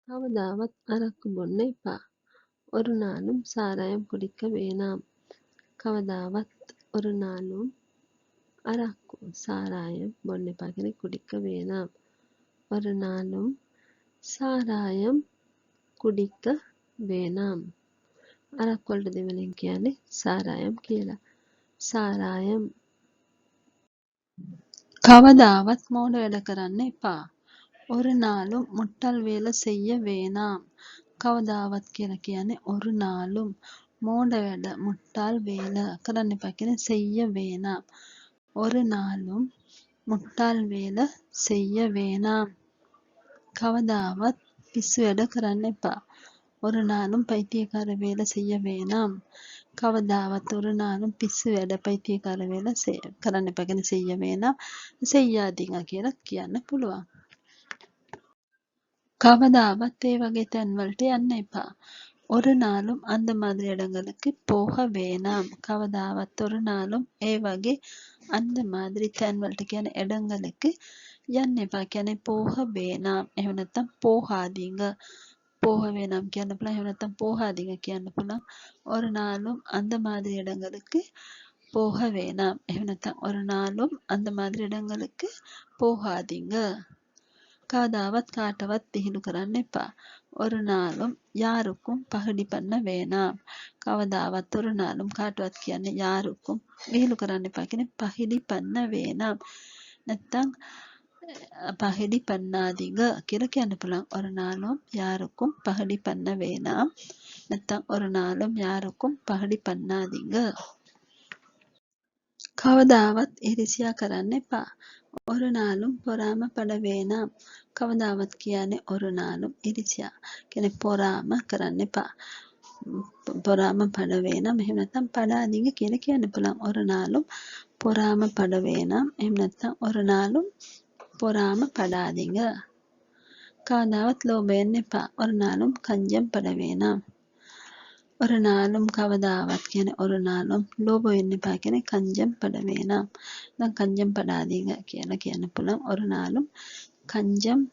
கவதாவத் அரக்கு பொன்னை பா ஒரு நாளும் சாராயம் குடிக்க வேணாம். கவதாவத் ஒரு நாளும் அரக்கு சாராயம் பொன்னை பாக்கினை குடிக்க வேணாம். ஒரு நாளும் சாராயம் குடிக்க வேணாம். அரக்கு වලට දෙවෙනින් කියන්නේ සාරායම් කියලා. සාරායම් කවදාවත් මෝඩ වැඩ කරන්න එපා. ஒரு நாளும் முட்டாள் வேலை செய்ய வேணாம். කවදාවත් කියලා කියන්නේ ஒரு நாளும் මෝඩ වැඩ මුට්ටාල් වේල කරන්න එපා කියන්නේ செய்ய வேணாம். ஒரு நாளும் මුට්ටාල් වේල செய்ய வேணாம். කවදාවත් පිස්සු වැඩ කරන්න එපා. ஒரு நாளும் பைத்தியக்கார வேலை செய்ய வேணாம். කවදාවත් ஒரு நாளும் පිස්සු වැඩ පைத்தியக்கார வேலை කරන්න එපා කියන්නේ செய்ய வேணாம். செய்யாதீங்க කියලා කියන්න පුළුවන්. கவதாவத் ඒ වගේ තැන්වලට යන්න එපා. ஒரு நாளும் அந்த மாதிரி இடங்களுக்கு போக வேணாம். கவதாவத் ஒரு நாளும் ඒ වගේ அந்த மாதிரி තැන්වලට කියන இடங்களுக்கு යන්න එපා කියන්නේ போக வேணாம். එහෙම නැත්නම් போகாதீங்க. போக வேணாம் කියන්න පුළුවන්. එහෙම නැත්නම් போகாதீங்க කියන්න පුළුවන්. ஒரு நாளும் அந்த மாதிரி இடங்களுக்கு போக வேணாம். එහෙම නැත්නම් ஒரு நாளும் அந்த மாதிரி இடங்களுக்கு போகாதீங்க. கவதாවත් காட்டවත් விහිළු කරන්න එපා. ஒரு நாளும் யாருக்கும் பகடி பண்ண வேணாம். கவதாවත් ஒரு நாளும் காட்டවත් කියන්නේ யாருக்கும் විහිළු කරන්න එපා කියන්නේ பகிடி பண்ண வேணாம். නැත්තම් பகடி பண்ணாதீங்க කියලා කියන්න පුළුවන්. ஒரு நாளும் யாருக்கும் பகடி பண்ண வேணாம். නැත්තම් ஒரு நாளும் யாருக்கும் பகடி பண்ணாதீங்க. කවදාවත් ඉරිසියා කරන්න එපා. ஒரு நாளும் பொறாமப்பட வேணாம். කවදාවත් කියන්නේ ஒரு நாளும் ඉරිසියා. කියන්නේ பொறாம කරන්න එපා. பொறாமப்பட வேணாம். එහෙම නැත්නම් පඩාදීங்க කියලා කියන්න පුළුවන්. ஒரு நாளும் பொறாமப்பட வேணாம். එහෙම නැත්නම් ஒரு நாளும் பொறாமப்படாதீங்க. කවදාවත් ලෝභ වෙන්න එපා. ஒரு நாளும் கஞ்சம் பட வேணாம். ஒரு நாளும் கவதாවත් කියන්නේ ஒரு நாளும் ලෝභ වෙන්න එපා කියන්නේ கஞ்சம் பட வேணாம். දැන් கஞ்சம் படாதீங்க කියලා කියන්න පුළුවන්. ஒரு நாளும் கஞ்சம்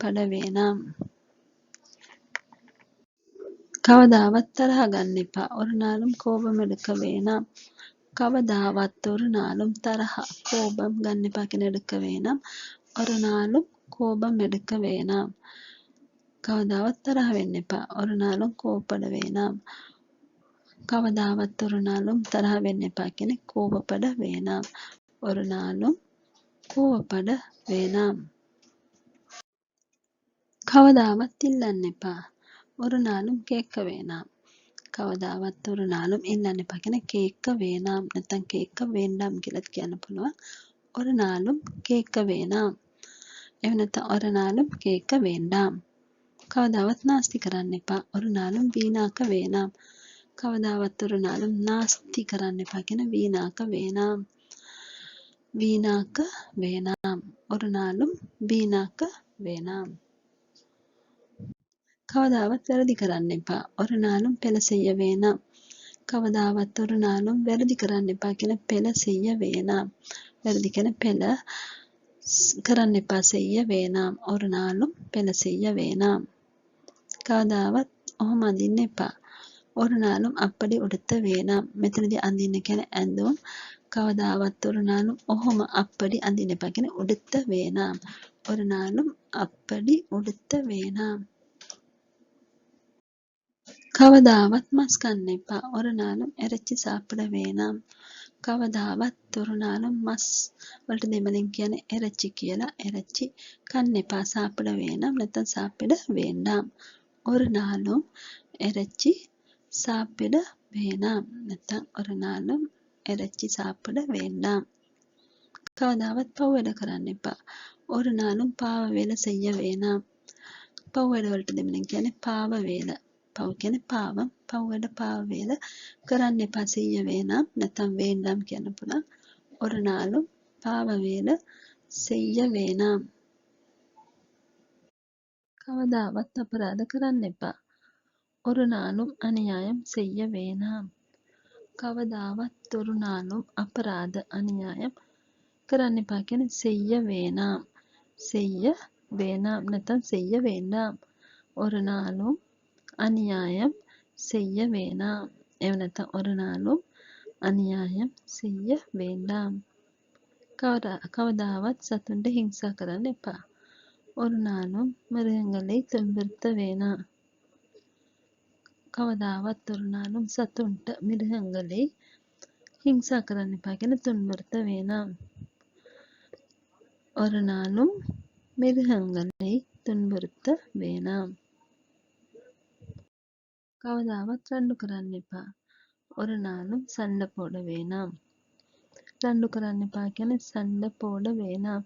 பட வேணாம். கவதாවත් තරහ ගන්න එපා. ஒரு நாளும் கோபம் எடுக்க வேணாம். கவதாවත් ஒரு நாளும் තරහ கோபம் ගන්න එපා කියන எடுக்க வேணாம். ஒரு நாளும் கோபம் எடுக்க வேணாம். கவதாවත් තරහ වෙන්න එපා. ஒரு நாளும் கோபப்பட வேணாம். கவதாවත් ஒரு நாளும் තරහ වෙන්න එපා කියන්නේ கோபப்பட வேணாம். ஒரு நாளும் கோபப்பட வேணாம். கவதாවත් இல்லන්න එපා. ஒரு நாளும் கேட்க வேணாம். කවදාවත් ஒரு நாளும் இல்லන්න එපා කියන්නේ கேட்க வேணாம். නැත්නම් கேட்க வேண்டாம் කියලා කියන්න පුළුවන්. ஒரு நாளும் கேட்க வேணாம். එහෙම නැත්නම් ஒரு நாளும் கேட்க வேண்டாம். කවදාවත් නාස්ති කරන්න එපා. ஒரு நாளும் வீணாக்க வேணாம். කවදාවත් ஒரு நாளும் නාස්ති කරන්න එපා කියන வீணாக்க வேணாம். வீணாக்க வேணாம். ஒரு நாளும் வீணாக்க வேணாம். කවදාවත් වැරදි කරන්න එපා. ஒரு நாளும் பெல செய்ய வேணாம். කවදාවත් ஒரு நாளும் වැරදි කරන්න එපා කියන பெல செய்ய வேணாம். වැරදි කියන பெல කරන්න එපා செய்ய வேணாம். ஒரு நாளும் பெல செய்ய வேணாம். කවදාවත් ඔහොම අඳින්න එපා. ஒரு நாளும் அப்படி உடுத்த வேணாம். මෙතනදී අඳින්න කියන්නේ ඇඳුම්. කවදාවත් ஒரு நாளும் ඔහොම அப்படி අඳින්න එපා කියන්නේ උடுத்த வேணாம். ஒரு நாளும் அப்படி உடுத்த வேணாம். கவதாවත් மஸ் கන්න එපා. ஒரு நாளும் இறைச்சி சாப்பிட வேணாம். කවදාවත් ஒரு நாளும் මස් වලට දෙමළෙන් කියන්නේ இறைச்சி කියලා. இறைச்சி කන්න එපා. சாப்பிட வேணாம் නැත්නම් சாப்பிட வேண்டாம். ஒரு நாளும் இறைச்சி சாப்பிட வேணாம். නැත්නම් ஒரு நாளும் இறைச்சி சாப்பிட வேண்டாம். කවදාවත් පව් වැඩ කරන්න එපා. ஒரு நாளும் பாவ வேலை செய்ய வேணாம். පව් වැඩ වලට දෙමළෙන් කියන්නේ පාව වේල. පව් කියන්නේ පාවම්. පව් වැඩ පාව වේල කරන්න එපා செய்ய வேணாம். නැත්නම් வேண்டாம் කියන්න පුළුවන්. ஒரு நாளும் பாவ வேலை செய்ய வேணாம். කවදාවත් අපරාධ කරන්න එපා. ஒரு நாளும் அநியாயம் செய்ய வேணாம். කවදාවත් ஒரு நாளும் අපරාධ අநியாயம் කරන්න එපා කියන්නේ செய்ய வேணாம். செய்ய வேணாம் නැත්නම් செய்ய வேண்டாம். ஒரு நாளும் அநியாயம் செய்ய வேணாம். එහෙම නැත්නම් ஒரு நாளும் අන්‍යාயம் செய்ய வேண்டாம். කවදාවත් සතුන්ට හිංසා කරන්න එපා. ஒரு நாளும் மிருகங்களை துன்புறுத்த வேணாம். කවදාවත් ஒரு நாளும் සතුන්ට மிருகங்களை හිංසා කරන්න එපා. කියන්නේ துன்புறுத்த வேணாம். ஒரு நாளும் மிருகங்களை துன்புறுத்த வேணாம். කවදාවත් රණ්ඩු කරන්න එපා. ஒரு நாளும் சண்டை போட வேணாம். ரண்டு කරන්න එපා කියන්නේ சண்டை போட வேணாம்.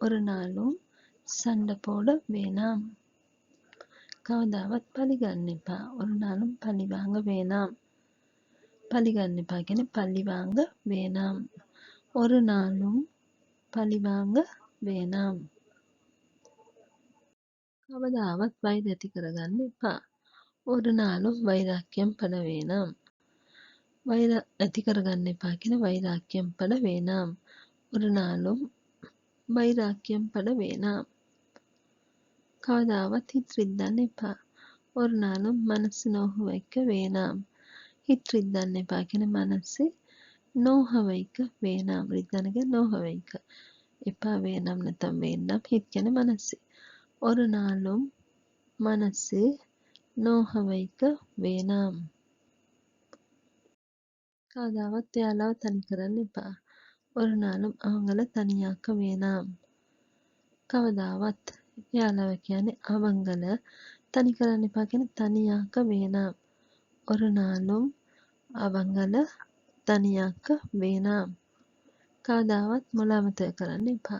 ஒரு நாளும் சண்டை போட வேணாம். කවදාවත් පලි ගන්න එපා. ஒரு நாளும் பழி வாங்க வேணாம். பலி ගන්න එපා කියන්නේ பழி வாங்க வேணாம். ஒரு நாளும் பழி வாங்க வேணாம். කවදාවත් වෛර ඇති කරගන්න එපා. ஒரு நாளும் வைராக்கியம் பட வேணாம். වෛර ඇති කරගන්න එපා කියන வைராக்கியம் பட வேணாம். ஒரு நாளும் வைராக்கியம் பட வேணாம். කවදාවත් හිත රිද්දන්න එපා. ஒரு நாளும் மனசு நோக வைக்க வேணாம். හිත රිද්දන්න එපා කියන மனசு நோக வைக்க வேணாம். රිද්දන්න කියන්නේ நோக வைக்க. එපා வேணாம் නැත්නම් வேண்டாம். හිත කියන්නේ மனசு. ஒரு நாளும் மனசு நோக வைக்க வேணாம். කවදාවත් එයාලව තනි කරන්න එපා. ஒரு நாளும் அவங்கள தனியாக்க வேணாம். කවදාවත් එයාලව කියන්නේ அவங்கள தனி කරන්න එපා කියන්නේ தனியாக்க வேணாம். ஒரு நாளும் அவங்கள தனியாக்க வேணாம். කවදාවත් මුල අමතක කරන්න එපා.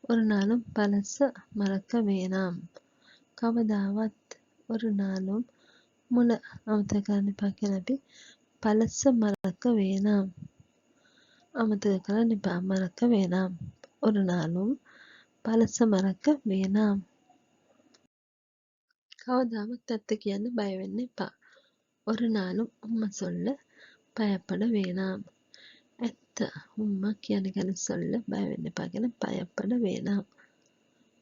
ஒரு நாளும் பழச மறக்க வேணாம். කවදාවත් ஒரு நாளும் මුල අමතක කරන්න එපා කියලා අපි பழச மறக்க வேணாம். අමතක කරන්න එපා மறக்க வேணாம். ஒரு நாளும் பழச மறக்க வேணாம். කවදාවත් ඇත්ත කියන්න බය වෙන්න එපා. ஒரு நாளும் உண்மை சொல்ல பயப்பட வேணாம். ඇත්ත உண்மை කියන කෙනෙක් சொல்ல බය වෙන්න එපා කියන பயப்பட வேணாம்.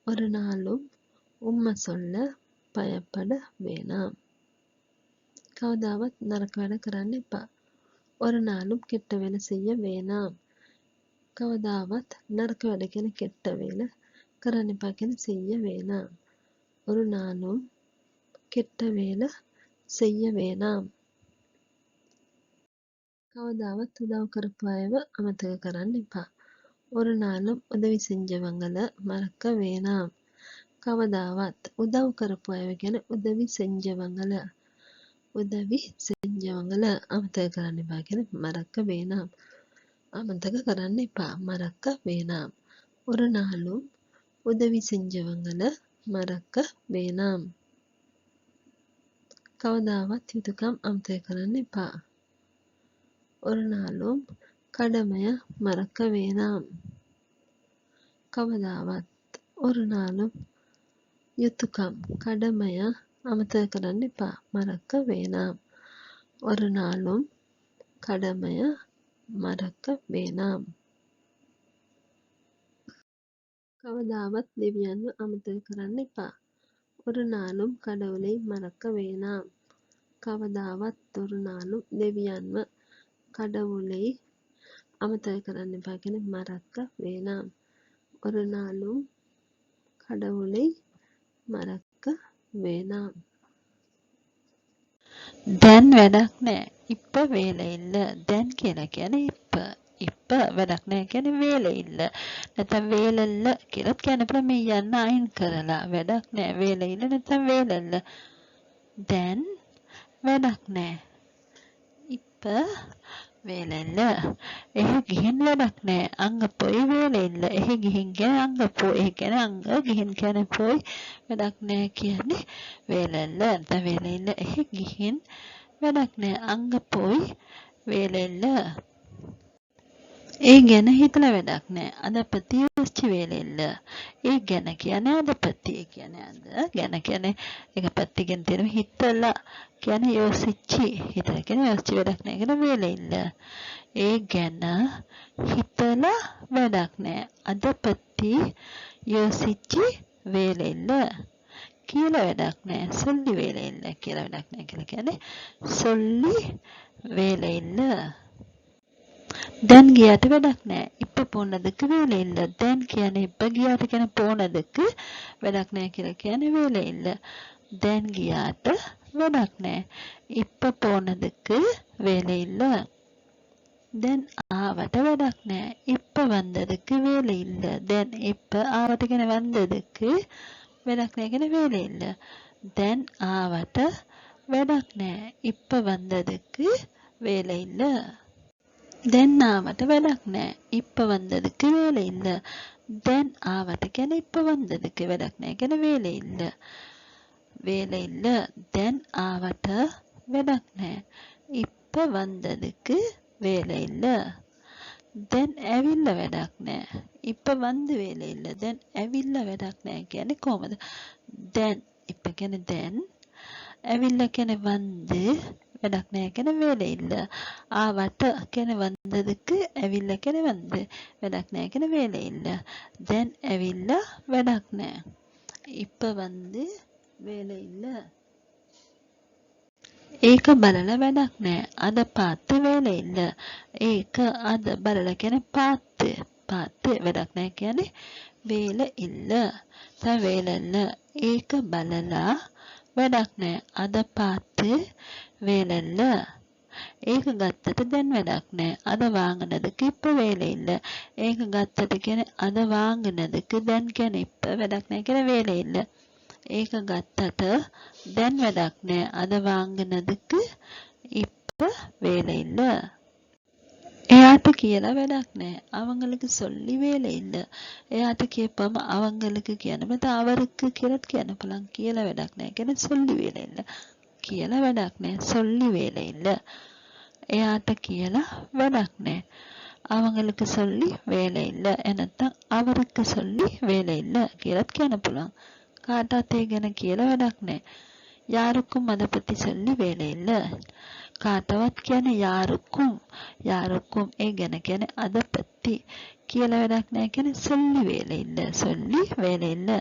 ஒரு நாளும் உண்மை சொல்ல பயப்பட வேணாம். කවදාවත් නරක වැඩ කරන්න එපා. ஒரு நாளும் கெட்ட வேலை செய்ய வேணாம். කවදාවත් නරක වැඩ කියන கெட்ட வேலை කරන්න එපා කියන செய்ய வேணாம். ஒரு நாளும் கெட்ட வேலை செய்ய வேணாம். කවදාවත් උදව් කරපු අයව අමතක කරන්න එපා. ஒரு நாளும் உதவி செஞ்சவங்கள மறக்க வேணாம். කවදාවත් උදව් කරපු අයව කියන්නේ උදවි செஞ்சவங்கள අමතක කරන්න එපා කියන්නේ மறக்க வேணாம். අමතක කරන්න එපා மறக்க வேணாம். ஒரு நாளும் உதவி செஞ்சவங்கள மறக்க வேணாம். කවදාවත් යුතුකම් අමතක කරන්න එපා. ஒரு நாளும் கடமைய மறக்க வேணாம். කවදාවත් ஒரு நாளும் යුතුකම් கடமைய අමතක කරන්න එපා மறக்க வேணாம். ஒரு நாளும் கடமைய மறக்க வேணாம். කවදාවත් දෙවියන්ව අමතක කරන්න එපා. ஒரு நாளும் கடவுளை மறக்க வேணாம். කවදාවත් ஒரு நாளும் දෙවියන්ව கடவுளை අමතක කරන්න එපා කියන්නේ மறக்க வேணாம். ஒரு நாளும் கடவுளை மறக்க வேணாம். දැන් වැඩක් නෑ. ඉප්ප වේල ඉල්ල. දැන් කියලා කියන්නේ ඉප්ප. ඉප්ප වැඩක් නෑ කියන්නේ වේල ඉල්ල. නැත්නම් වේලල්ල කියලාත් කියන්න පුළුවන් මේ යන්න අයින් කරලා. වැඩක් නෑ වේල ඉල්ල නැත්නම් වේලල්ල. දැන් වැඩක් නෑ. ඉප්ප වේලල්ල. එහෙ ගිහින් වැඩක් නෑ. අංග පොයි වේලෙල්ල. එහෙ ගිහින් කියන්නේ අංග පොයි. ඒ කියන්නේ අංග ගිහින් කියන්නේ පොයි. වැඩක් නෑ කියන්නේ වේලෙල්ල. නැත්නම් වේලෙල්ල. එහෙ ගිහින් වැඩක් නෑ. අංග පොයි වේලෙල්ල. ඒ ගැන හිතලා වැඩක් නෑ. අදපති යොස්චි වේලෙල්ල. ඒ ගැන කියන්නේ අදපති. ඒ කියන්නේ අද ගැන කියන්නේ එක පැත්තකින් තියෙන හිතලා කියන්නේ යොසිච්චි. හිතලා කියන්නේ යොස්චි වැඩක් නෑ කියන වේලෙල්ල. ඒ ගැන හිතලා වැඩක් නෑ. අදපති යොසිච්චි වේලෙල්ල. කියලා වැඩක් නැහැ. සොල්ලි වේලෙilla කියලා වැඩක් නැහැ කියලා කියන්නේ සොල්ලි වේලෙilla. දැන් ගියාට වැඩක් නැහැ. இப்ப போனதுக்கு வேலை இல்ல. දැන් කියන්නේ இப்ப ගියාට කියන போனதுக்கு වැඩක් නැහැ කියලා කියන්නේ வேலை இல்ல. දැන් ගියාට වැඩක් නැහැ. இப்ப போனதுக்கு வேலை இல்ல. දැන් ආවට වැඩක් නැහැ. இப்ப வந்ததுக்கு வேலை இல்ல. දැන් இப்ப ආවට කියන வந்ததுக்கு වැඩක් නැහැ කියන வேலை இல்ல. දැන් ආවට වැඩක් නැහැ. இப்ப வந்ததுக்கு வேலை இல்ல. දැන් ආවට වැඩක් නැහැ. இப்ப வந்ததுக்கு வேலை இல்ல. දැන් ආවට කියන இப்ப வந்ததுக்கு වැඩක් නැහැ කියන வேலை இல்ல. வேலை இல்ல. දැන් ආවට වැඩක් නැහැ. இப்ப வந்ததுக்கு வேலை இல்ல. දැන් ඇවිල්ලා වැඩක් නැහැ. இப்ப வந்து வேலை இல்ல. දැන් ඇවිල්ලා වැඩක් නැහැ කියන්නේ කොහොමද? දැන් இப்ப කියන්නේ දැන් ඇවිල්ලා කියන්නේ வந்து වැඩක් නැහැ කියන්නේ வேலை இல்ல. ආවට කියන්නේ வந்ததுக்கு ඇවිල්ලා කියන්නේ வந்து වැඩක් නැහැ කියන්නේ வேலை இல்ல. දැන් ඇවිල්ලා වැඩක් නැහැ. இப்ப வந்து வேலை இல்ல. ඒක බලලා වැඩක් නැහැ. අද පාත්ත வேலை இல்ல. ඒක අද බලලා කියන්නේ පාත්ත. පාත්ත වැඩක් නැහැ කියන්නේ வேலை இல்ல. දැන් வேலை இல்ல. ඒක බලලා වැඩක් නැහැ. අද පාත්ත வேலை இல்ல. ඒක ගත්තට දැන් වැඩක් නැහැ. අද வாங்கினதுக்கு இப்ப வேலை இல்ல. ඒක ගත්තට කියන්නේ අද வாங்கினதுக்கு දැන් කියන්නේ இப்ப වැඩක් නැහැ කියන්නේ வேலை இல்ல. ඒක ගත්තට දැන් වැඩක් නැහැ. අද வாங்கினதுக்கு இப்ப வேலை இல்ல. එයාට කියලා වැඩක් නැහැ. அவங்களுக்கு சொல்லி வேலை இல்ல. එයාට කියපම அவங்களுக்கு කියන බත அவருக்கு කියලාත් කියන්න පුළුවන්. කියලා වැඩක් නැහැ. කියන්නේ சொல்லி வேலை இல்ல. කියලා වැඩක් නැහැ. சொல்லி வேலை இல்ல. එයාට කියලා වැඩක් නැහැ. அவங்களுக்கு சொல்லி வேலை இல்ல. එනත්තම් அவருக்கு சொல்லி வேலை இல்ல කියලාත් කියන්න පුළුවන්. කාටවත් ඒ ගැන කියලා වැඩක් නැහැ. யாருக்கும் அதை பத்தி சொல்லி வேலை இல்ல. කාටවත් කියන්නේ யாருக்கும் ඒ ගැන කියන්නේ අද පත්ති කියලා වැඩක් නැහැ කියන්නේ சொல்லி வேலை இல்ல. சொல்லி வேலை இல்ல.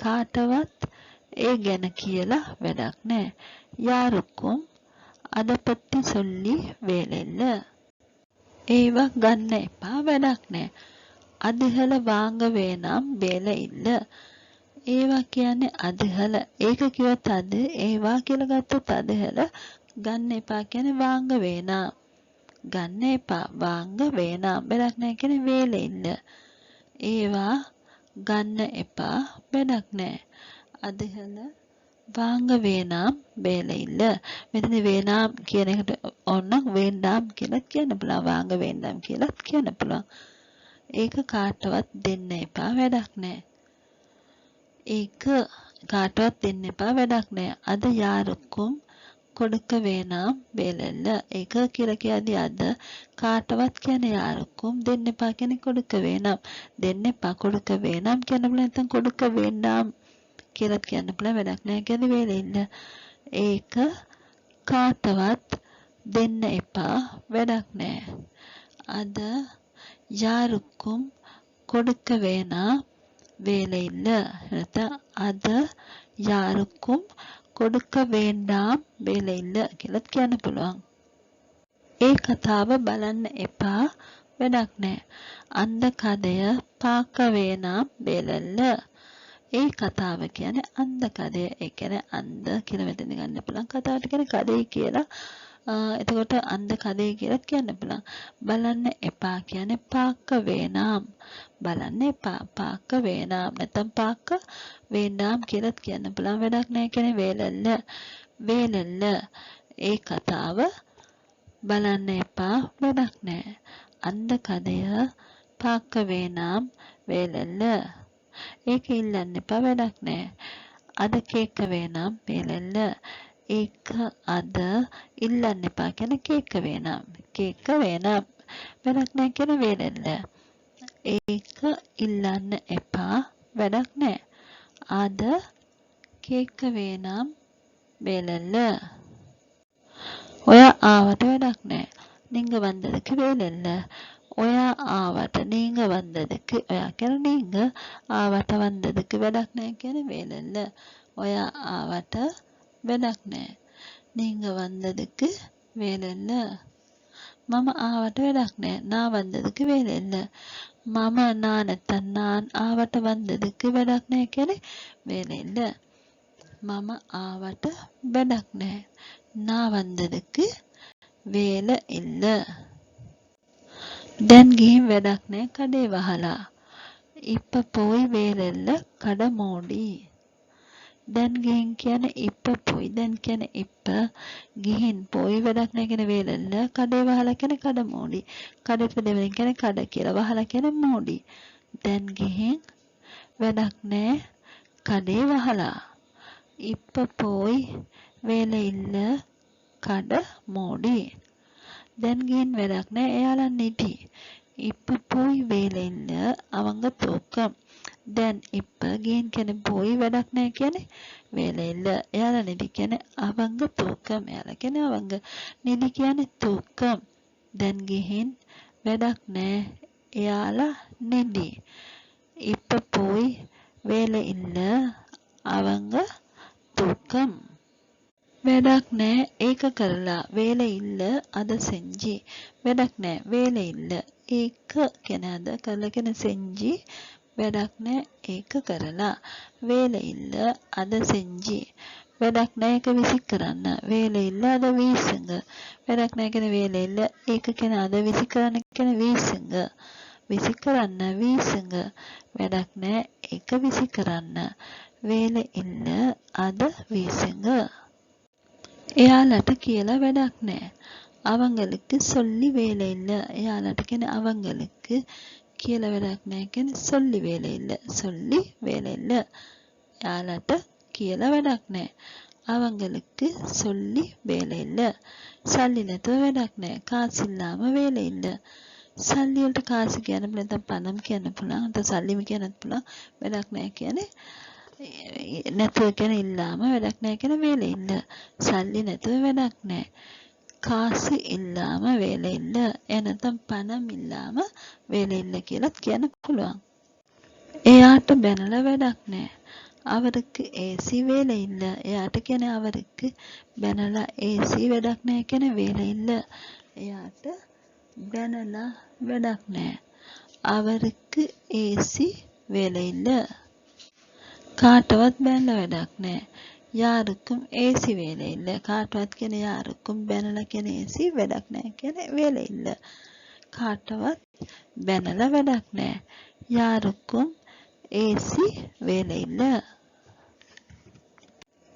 කාටවත් ඒ ගැන කියලා වැඩක් නැහැ. யாருக்கும் අද පත්ති சொல்லி வேலை இல்ல. ඒවා ගන්න එපා වැඩක් නැහැ. அதிகல வாங்க வேணாம் வேலை இல்ல. ඒවා කියන්නේ அதிகල. ඒක කිව්වත් අද ඒවා කියලා ගත්තොත් அதிகල ගන්න එපා කියන්නේ வாங்க வேணாம். ගන්න එපා வாங்க வேணாம் වැඩක් නැහැ කියන්නේ வேலை இல்ல. ඒවා ගන්න එපා වැඩක් නැහැ. அதிகල வாங்க வேணாம் வேலை இல்ல. මෙතන வேணாம் කියන එකට ඕනනම් வேண்டாம் කියලා කියන්න පුළුවන්. வாங்க வேண்டாம் කියලා කියන්න පුළුවන්. ඒක කාටවත් දෙන්න එපා වැඩක් නැහැ. ඒක කාටවත් දෙන්න එපා වැඩක් නැහැ. අද யாருக்கும் கொடுக்க வேணாம் வேலை இல்ல. ඒක කියලා කියදී අද කාටවත් කියන්නේ யாருக்கும் දෙන්න එපා කියන්නේ கொடுக்க வேணாம். දෙන්න එපා கொடுக்க வேணாம் කියන්න පුළුවන්. නැත්නම් கொடுக்க வேண்டாம் කියලාත් කියන්න පුළුවන්. වැඩක් නැහැ කියන්නේ வேலை இல்ல. ඒක කාටවත් දෙන්න එපා වැඩක් නැහැ. අද யாருக்கும் கொடுக்க வேணாம் வேலை இல்ல. නැත්නම් අද யாருக்கும் கொடுக்க வேண்டாம் வேலை இல்ல කියලාත් කියන්න පුළුවන්. ඒ කතාව බලන්න එපා වැඩක් නැහැ. அந்த கதைய பார்க்க வேணாம் வேலை இல்ல. ඒ කතාව කියන්නේ அந்த கதைය. ඒ කියන්නේ அந்த කියලා මෙතන ගන්න පුළුවන්. කතාවට කියන්නේ කதைය කියලා. එතකොට அந்த கதைය කියලා කියන්න පුළුවන්. බලන්න එපා කියන්නේ பார்க்க வேணாம். බලන්න එපා. பார்க்க வேணாம். නැත්නම් பார்க்க வேண்டாம் කියලාත් කියන්න පුළුවන්. වැඩක් නැහැ කියන්නේ வேலை இல்ல. வேலை இல்ல. ඒ කතාව බලන්න එපා වැඩක් නැහැ. அந்த கதைய பார்க்க வேணாம் வேலை இல்ல. ඒක ඉල්ලන්න එපා වැඩක් නැහැ. අද கேட்க வேணாம் வேலை இல்ல. ඒක අද ඉල්ලන්න එපා කියන கேட்க வேணாம். கேட்க வேணாம் වැඩක් නැහැ කියන வேலை இல்ல. ඒක ඉල්ලන්න එපා වැඩක් නැහැ. අද கேட்க வேணாம் வேலை இல்ல. ඔයා ආවට වැඩක් නැහැ. நீங்க வந்ததுக்கு வேலை இல்ல. ඔයා ආවට நீங்க வந்ததுக்கு ඔයා කියන්නේ நீங்க ආවට வந்ததுக்கு වැඩක් නැහැ කියන්නේ வேலை இல்ல. ඔයා ආවට වැඩක් නෑ. நீங்க வந்ததுக்கு வேலை இல்ல. මම ආවට වැඩක් නෑ. நான் வந்ததுக்கு வேலை இல்ல. මම නැත්තම් நான் ආවට வந்ததுக்கு වැඩක් නෑ කියන්නේ வேலை இல்ல. මම ආවට වැඩක් නෑ. நான் வந்ததுக்கு வேலை இல்ல. දැන් ගිහින් වැඩක් නෑ කඩේ වහලා. இப்ப போய் வேலை இல்ல கடை மூடி. දැන් ගිහින් කියන්නේ இப்ப போய். දැන් කියන්නේ இப்ப ගිහින් போய் වැඩක් නෑ කියන வேலை இல்ல. කඩේ වහලා කියන්නේ கடை மூடி. කඩේට දෙවෙනින් කියන්නේ කඩ කියලා. වහලා කියන්නේ மூடி. දැන් ගිහින් වැඩක් නෑ කඩේ වහලා. இப்ப போய் வேலை இல்ல கடை மூடி. දැන් ගිහින් වැඩක් නෑ එයාලා නිදි. இப்ப போய் வேலை இல்ல அவங்க தூக்கம். දැන් இப்ப ගිහින් කියන්නේ போய் වැඩක් නෑ කියන්නේ வேலை இல்ல එයාලා නිදි කියන්නේ அவங்க தூக்கம். එයාලා කියන්නේ அவங்க. නිදි කියන්නේ தூக்கம். දැන් ගිහින් වැඩක් නෑ එයාලා නිදි. இப்ப போய் வேலை இல்ல அவங்க தூக்கம். වැඩක් නෑ ඒක කරලා. வேலை இல்ல අද செஞ்சு. වැඩක් නෑ வேலை இல்ல ඒක කියන අද කරලා කියන செஞ்சு. වැඩක් නෑ ඒක කරලා. வேலை இல்ல අද செஞ்சு. වැඩක් නෑ ඒක විසි කරන්න. வேலை இல்ல අද வீசுங்க. වැඩක් නෑ කියන வேலை இல்ல ඒක කියන අද විසි කරන්න කියන வீசுங்க. විසි කරන්න வீசுங்க. වැඩක් නෑ ඒක විසි කරන්න. வேலை இல்ல අද வீசுங்க. එයාලට කියලා වැඩක් නෑ. அவங்களுக்கு சொல்லி வேலை இல்ல. එයාලට කියන්නේ அவங்களுக்கு කියලා වැඩක් නෑ කියන්නේ சொல்லி வேலை இல்ல. சொல்லி வேலை இல்ல. එයාලට කියලා වැඩක් නෑ. அவங்களுக்கு சொல்லி வேலை இல்ல. සල්ලි නැතුව වැඩක් නෑ. කාසු ඉල්ලාම வேலை இல்ல. සල්ලි වලට කාසු කියන්න පුළුවන්. නැත්නම් පණම් කියන්න පුළුවන්. නැත්නම් සල්ලිම කියන්නත් පුළුවන්. වැඩක් නෑ කියන්නේ නැතුව කියන ඉල්ලාම වැඩක් නෑ කියන வேலை இல்ல. සල්ලි නැතුව වැඩක් නෑ. කාසු ඉල්ලාම வேலை இல்ல. එනතම් පණම් ඉල්ලාම வேலை இல்ல කියලාත් කියන්න පුළුවන්. එයාට බැනලා වැඩක් නෑ. அவருக்கு ஏசி வேலை இல்ல. එයාට කියන්නේ அவருக்கு බැනලා ஏசி වැඩක් නෑ කියන வேலை இல்ல. එයාට බැනලා වැඩක් නෑ. அவருக்கு ஏசி வேலை இல்ல. කාටවත් බැනලා වැඩක් නෑ. யாருக்கும் ஏசி வேலை இல்ல. කාටවත් කියන யாருக்கும் බැනලා කියන ஏசி වැඩක් නෑ කියන வேலை இல்ல. කාටවත් බැනලා වැඩක් නෑ. யாருக்கும் ஏசி வேலை இல்ல.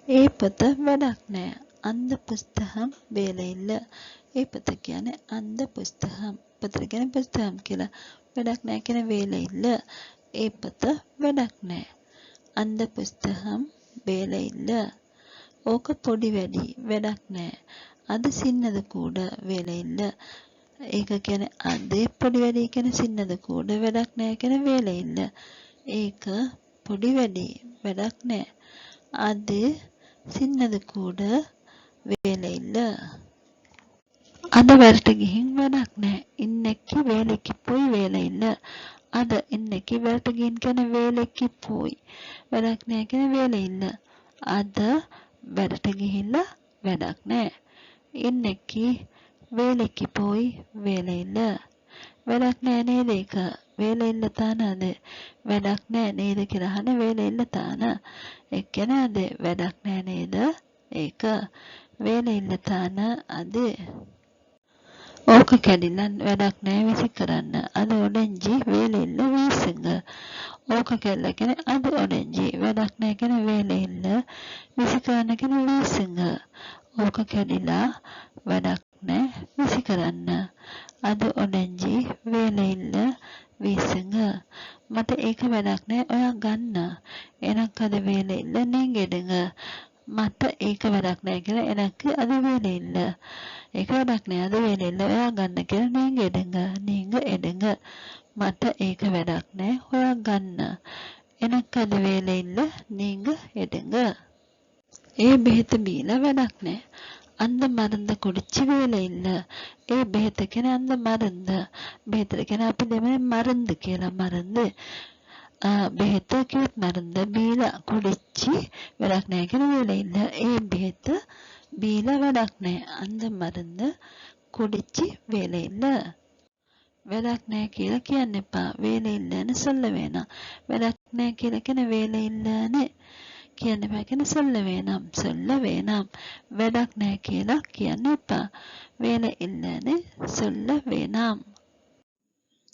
ඒ පොත වැඩක් නෑ. அந்த புஸ்தகம் வேலை இல்ல. ඒ පොත කියන්නේ அந்த புஸ்தகம். පොතට කියන්නේ පුස්තகம் කියලා. වැඩක් නෑ කියන வேலை இல்ல. ඒ පොත වැඩක් නෑ. அந்த புஸ்தகம் வேலை இல்ல. ඕක පොඩි වැඩි වැඩක් නෑ. அது சின்னது கூட வேலை இல்ல. ඒක කියන්නේ අද පොඩි වැඩි කියන සින්නද கூட වැඩක් නෑ කියන வேலை இல்ல. ඒක පොඩි වැඩි වැඩක් නෑ. அது சின்னது கூட வேலை இல்ல. අද වැඩට ගිහින් වැඩක් නෑ. இன்னைக்கு வேலைக்கு போய் வேலை இல்ல. අද இன்னைக்கு වැඩට ගිහින් කියන வேலைக்கு போய் වැඩක් නෑ කියන வேலை இல்ல. අද වැඩට ගිහිල්ලා වැඩක් නෑ. இன்னைக்கு வேலைக்கு போய் வேலை இல்ல. වැඩක් නෑ නේද ඒක? வேலை இல்ல தானே அது. වැඩක් නෑ නේද කියලා අහන வேலை இல்ல தானே. ඒ කියන්නේ அது වැඩක් නෑ නේද? ඒක வேலை இல்ல தானே அது. ඕක කැඩිලා වැඩක් නෑ විසි කරන්න. அது உடைஞ்சி வேலை இல்ல வீசுங்க. ඕක කැඩලා කියන්නේ அது உடைஞ்சி වැඩක් නෑ කියන வேலை இல்ல විසි කරන්න කියන வீசுங்க. ඕක කැඩිලා වැඩක් නෑ විසි කරන්න. அது உடைஞ்சி வேலை இல்ல வீசுங்க. මට ඒක වැඩක් නෑ ඔයා ගන්න. எனக்கு அது வேலை இல்ல நீங்க எடுங்க. මට ඒක වැඩක් නෑ කියලා எனக்கு அது வேலை இல்ல. ඒක වැඩක් නෑ அது வேலை இல்ல ඔයා ගන්න කියලා நீங்க எடுங்க. நீங்க எடுங்க. මට ඒක වැඩක් නෑ ඔයා ගන්න. எனக்கு அது வேலை இல்ல நீங்க எடுங்க. ඒ බෙහෙත බීලා වැඩක් නෑ. அந்த மருந்த குடிச்சு வேலை இல்ல. ඒ බෙහෙත කියන්නේ அந்த மருந்து. බෙහෙතට කියන්නේ අපි දෙමළ මருந்து කියලා. මருந்து බෙහෙත කිව්ත් මරුන්ද බීලා කුඩිච්චි වැඩක් නැහැ කියන වේලෙන්න ඒ බෙහෙත බීලා වැඩක් නැහැ. අන්ද මරුන්ද කුඩිච්චි වේලෙන්න වැඩක් නැහැ කියලා කියන්න එපා. වේලෙන්න සොල්ල வேணாம். වැඩක් නැහැ කියලා කියන වේලෙන්න කියන්න එපා කියන සොල්ල வேணாம். සොල්ල வேணாம். වැඩක් නැහැ කියලා කියන්න එපා. වේලෙන්න සොල්ල வேணாம்.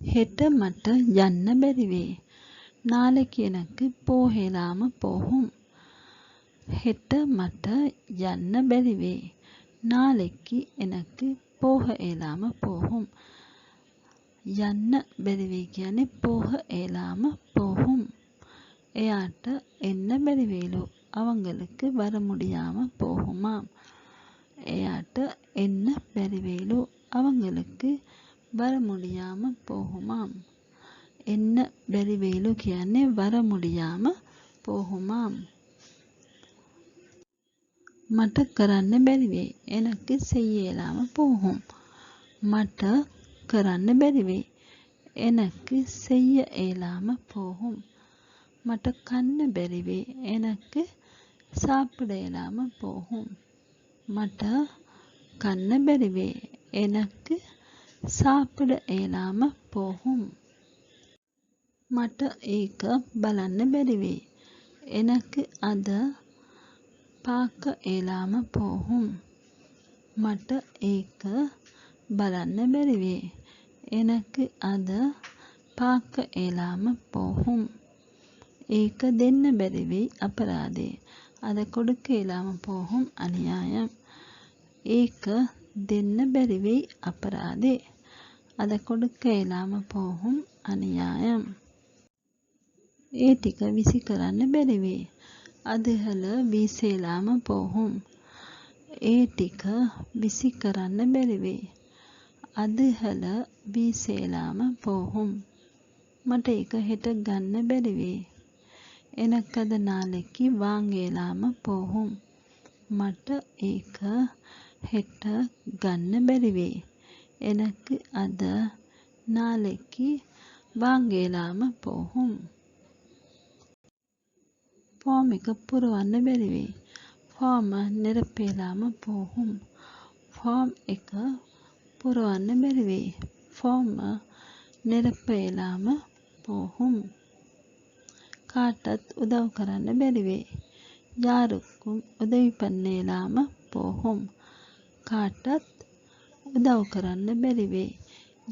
හෙට මට යන්න බැරි වෙයි. நாளைக்கு எனக்கு போகலாம போகும். හෙට මට යන්න බැරි වෙයි. நாளைக்கு எனக்கு போக இயலாம போகும். යන්න බැරි වෙයි කියන්නේ போக இயலாம போகும். එයාට එන්න බැරි වෙයිලු. அவங்களுக்கு வர முடியாம போகுமாம். එයාට එන්න බැරි වෙයිලු. அவங்களுக்கு வர முடியாம போகுமாம். එන්න බැරි වෙයිලු කියන්නේ வர முடியாம போகுமாம். මට කරන්න බැරි වෙයි. எனக்கு செய்ய இயலாம போகும். මට කරන්න බැරි වෙයි. எனக்கு செய்ய இயலாம போகும். මට කන්න බැරි වෙයි. எனக்கு சாப்பிட இயலாம போகும். මට කන්න බැරි වෙයි. எனக்கு சாப்பிட இயலாம போகும். මට ඒක බලන්න බැරි වෙයි. எனக்கு අද பார்க்க இயலாம போகும். මට ඒක බලන්න බැරි වෙයි. எனக்கு අද பார்க்க இயலாம போகும். ඒක දෙන්න බැරි වෙයි අපරාදේ. அதை கொடுக்க இயலாம போகும் அநியாயம். ඒක දෙන්න බැරි වෙයි අපරාදේ. அதை கொடுக்க இயலாம போகும் அநியாயம். ඒ ටික විසි කරන්න බැරි වෙයි. அதுகள வீச இயலாம போகும். ඒ ටික විසි කරන්න බැරි වෙයි. அதுகள வீச இயலாம போகும். මට ඒක හෙට ගන්න බැරි වෙයි. எனக்கு அது நாளைக்கு வாங்க இயலாம போகும். මට ඒක හෙට ගන්න බැරි වෙයි. எனக்கு அது நாளைக்கு வாங்க இயலாம போகும். ෆෝම් එක පුරවන්න බැරි වෙයි. ෆෝම නිරප இயலாம போகும். ෆෝම් එක පුරවන්න බැරි වෙයි. ෆෝම නිරප இயலாம போகும். කාටත් උදව් කරන්න බැරි වෙයි. யாருக்கும் உதவி பண்ண இயலாம போகும். කාටත් උදව් කරන්න බැරි වෙයි.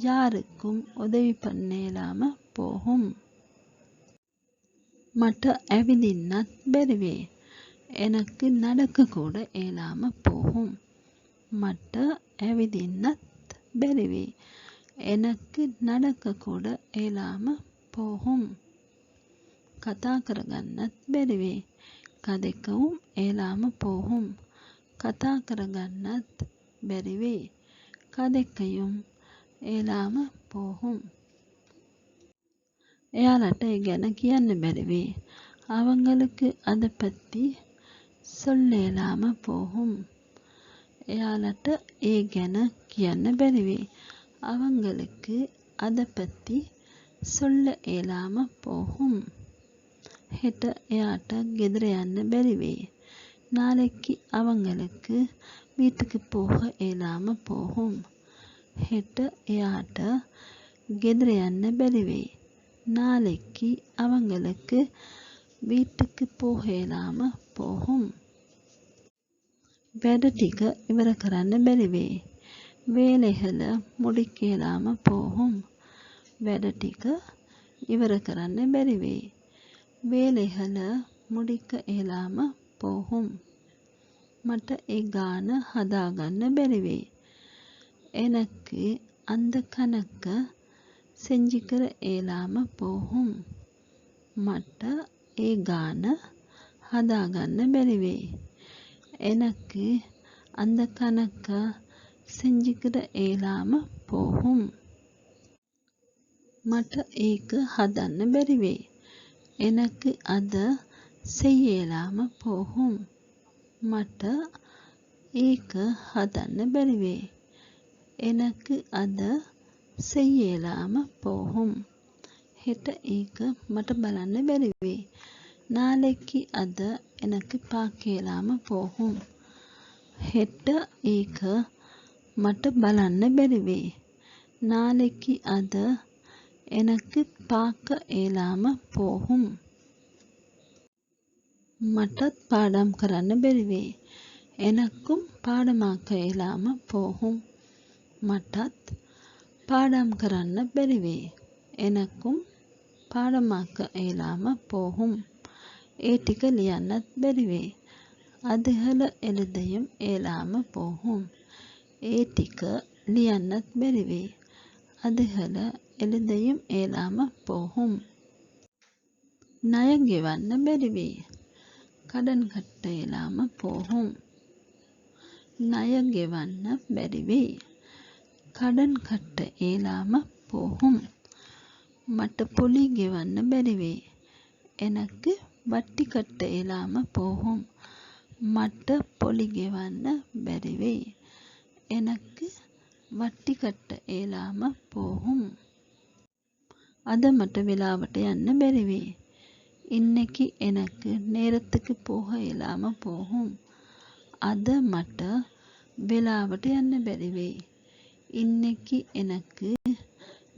யாருக்கும் உதவி பண்ண இயலாம போகும். මට ඇවිදින්නත් බැරි වෙයි. எனக்கு நடக்க கூட இயலாம போகும். මට ඇවිදින්නත් බැරි වෙයි. எனக்கு நடக்க கூட இயலாம போகும். කතා කරගන්නත් බැරි වෙයි. කදෙකவும் இயலாம போகும். කතා කරගන්නත් බැරි වෙයි. කදෙකயும் இயலாம போகும். එයාලට ඒ ගැන කියන්න බැරි වෙයි. அவங்களுக்கு அதை பத்தி சொல்ல இயலாம போகும். එයාලට ඒ ගැන කියන්න බැරි වෙයි. அவங்களுக்கு அதை பத்தி சொல்ல இயலாம போகும். හෙට එයාට ගෙදර යන්න බැරි වෙයි. நாளைக்கு அவங்களுக்கு வீட்டுக்கு போக இயலாம போகும். හෙට එයාට ගෙදර යන්න බැරි වෙයි. நாளைக்கு அவங்களுக்கு வீட்டுக்கு போக இயலாம போகும். වැඩ ටික ඉවර කරන්න බැරි වෙයි. வேலைகள முடிக்க இயலாம போகும். වැඩ ටික ඉවර කරන්න බැරි වෙයි. வேலைகள முடிக்க இயலாம போகும். මට ඒ ගාන හදාගන්න බැරි වෙයි. எனக்கு அந்த கணக்க செஞ்சுக்கிற இயலாம போகும். මට ඒ ගාන හදාගන්න බැරි වෙයි. எனக்கு அந்த கணக்க செஞ்சுக்கிற இயலாம போகும். මට ඒක හදන්න බැරි වෙයි. எனக்கு அத செய்ய இயலாம போகும். මට ඒක හදන්න බැරි වෙයි. எனக்கு அத செய்ய இயலாம போகும். හෙට ඒක මට බලන්න බැරි වෙයි. நாளைக்கு அத எனக்கு பார்க்கலாம போகும். හෙට ඒක මට බලන්න බැරි වෙයි. நாளைக்கு அத எனக்கு பார்க்க இயலாம போகும். මටත් පාඩම් කරන්න බැරි වෙයි. எனக்கும் பாடமாக்க இயலாம போகும். මටත් පාඩම් කරන්න බැරි වෙයි. எனக்கும் පාඩமாக்க இயலாம போகும். ඒ ටික ලියන්නත් බැරි වෙයි. அதுகள எழுதையும் இயலாம போகும். ඒ ටික ලියන්නත් බැරි වෙයි. அதுகள எழுதையும் இயலாம போகும். ණය ගෙවන්න බැරි වෙයි. கடன் கட்ட இயலாம போகும். ණය ගෙවන්න බැරි වෙයි. கடன் கட்ட இயலாம போகும். මට පොලි ගෙවන්න බැරි වෙයි. எனக்கு வட்டி கட்ட இயலாம போகும். මට පොලි ගෙවන්න බැරි වෙයි. எனக்கு வட்டி கட்ட இயலாம போகும். අද මට වෙලාවට යන්න බැරි වෙයි. இன்னைக்கு எனக்கு நேரத்துக்கு போக இயலாம போகும். අද මට වෙලාවට යන්න බැරි වෙයි. இன்னைக்கு எனக்கு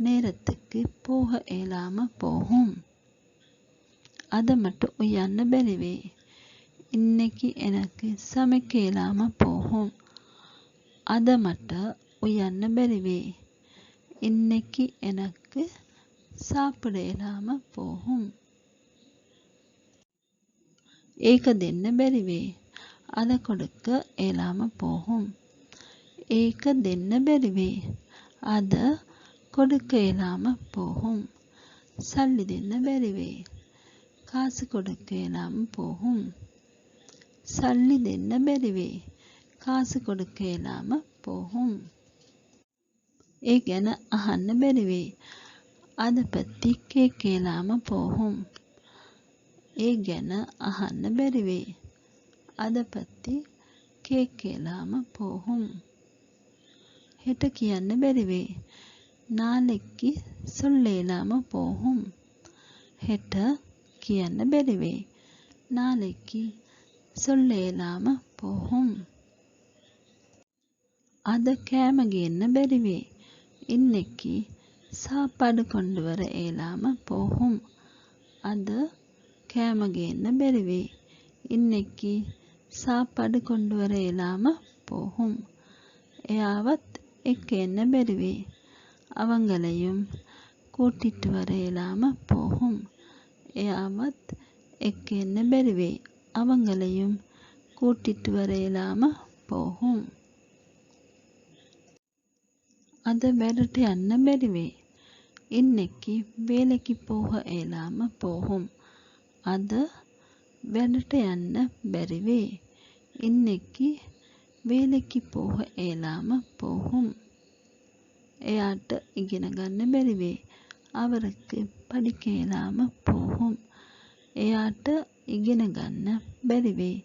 நேரத்துக்கு போக இயலாம போகும். අද මට උයන්න බැරි වෙයි. இன்னைக்கு எனக்கு சமைக்க இயலாம போகும். අද මට උයන්න බැරි වෙයි. இன்னைக்கு எனக்கு சாப்பிட இயலாம போகும். ඒක දෙන්න බැරි වෙයි. අද கொடுக்க இயலாம போகும். ඒක දෙන්න බැරි වෙයි. අද கொடுக்க இயலாம போகும். සල්ලි දෙන්න බැරි වෙයි. காசு கொடுக்க இயலாம போகும். சல்லி දෙන්න බැරි වෙයි. காசு கொடுக்க இயலாம போகும். ඒ ගැන අහන්න බැරි වෙයි. අද பத்தி கேட்க இயலாம போகும். ඒ ගැන අහන්න බැරි වෙයි. අද பத்தி கேட்க இயலாம போகும். හෙට කියන්න බැරි වෙයි. நாளைக்கு சொல்ல இயலாம போகும். හෙට කියන්න බැරි වෙයි. நாளைக்கு சொல்ல இயலாம போகும். අද කෑම ගේන්න බැරි වෙයි. இன்னைக்கு சாப்பாடு கொண்டு வர இயலாம போகும். අද කෑම ගේන්න බැරි වෙයි. இன்னைக்கு சாப்பாடு கொண்டு வர இயலாம போகும். එයාවත් එක්ක එන්න බැරි වෙයි. அவங்களையும் கூட்டிட்டு வர இயலாம போகும். එයාවත් එක්ක එන්න බැරි වෙයි. அவங்களையும் கூட்டிட்டு வர இயலாம போகும். අද වැඩට යන්න බැරි වෙයි. இன்னைக்கு வேலைக்கு போக இயலாம போகும். අද වැඩට යන්න බැරි වෙයි. இன்னைக்கு வேலைக்கு போக இயலாம போகும். එයාට ඉගෙන ගන්න බැරි වෙයි. அவருக்கு படிக்க இயலாம போகும். එයාට ඉගෙන ගන්න බැරි වෙයි.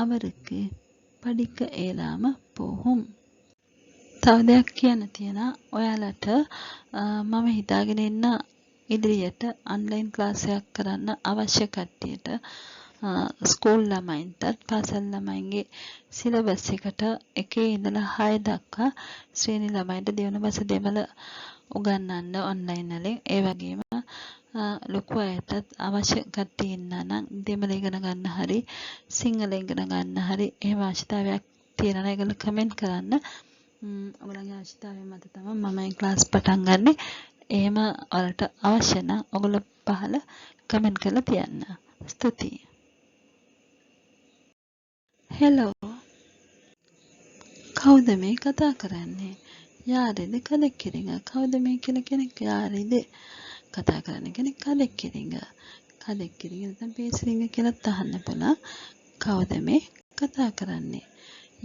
அவருக்கு படிக்க இயலாம போகும். තව දෙයක් කියන්න තියෙනවා. ඔයාලට මම හිතාගෙන ඉන්න ඉදිරියට ඔන්ලයින් ක්ලාස් එකක් කරන්න අවශ්‍ය කට්ටියට ස්කූල් ළමයින්ටත් පාසල් ළමයින්ගේ සිලබස් එකට 1 ඉඳලා 6 දක්වා ශ්‍රේණි ළමයින්ට දෙවන භාෂ දෙමළ උගන්වන්න ඔන්ලයින් වලින් ඒ වගේම ලොකු අයටත් අවශ්‍ය කට්ටිය ඉන්නා නම් දෙමළ ඉගෙන ගන්න හරි සිංහල ඉගෙන ගන්න හරි එහෙම අවශ්‍යතාවයක් තියෙනවා නම් ඒගොල්ලෝ කමෙන්ට් කරන්න. ඔයගොල්ලන්ගේ අවශ්‍යතාවය මත තමයි මම මේ ක්ලාස් පටන් ගන්නෙ. එහෙම ඔයාලට අවශ්‍ය නම් ඔයගොල්ලෝ පහල කමෙන්ට් කරලා තියන්න. ස්තුතියි. හෙලෝ. කවුද මේ කතා කරන්නේ? යාරිද කලෙක්කිරිඟ? කවුද මේ කියලා කෙනෙක් යාරිද? කතා කරන කෙනෙක් කලෙක්කිරිඟ. කලෙක්කිරිඟ නැත්නම් පේසරිඟ කියලාත් අහන්න පුළුවන්. කවුද මේ කතා කරන්නේ?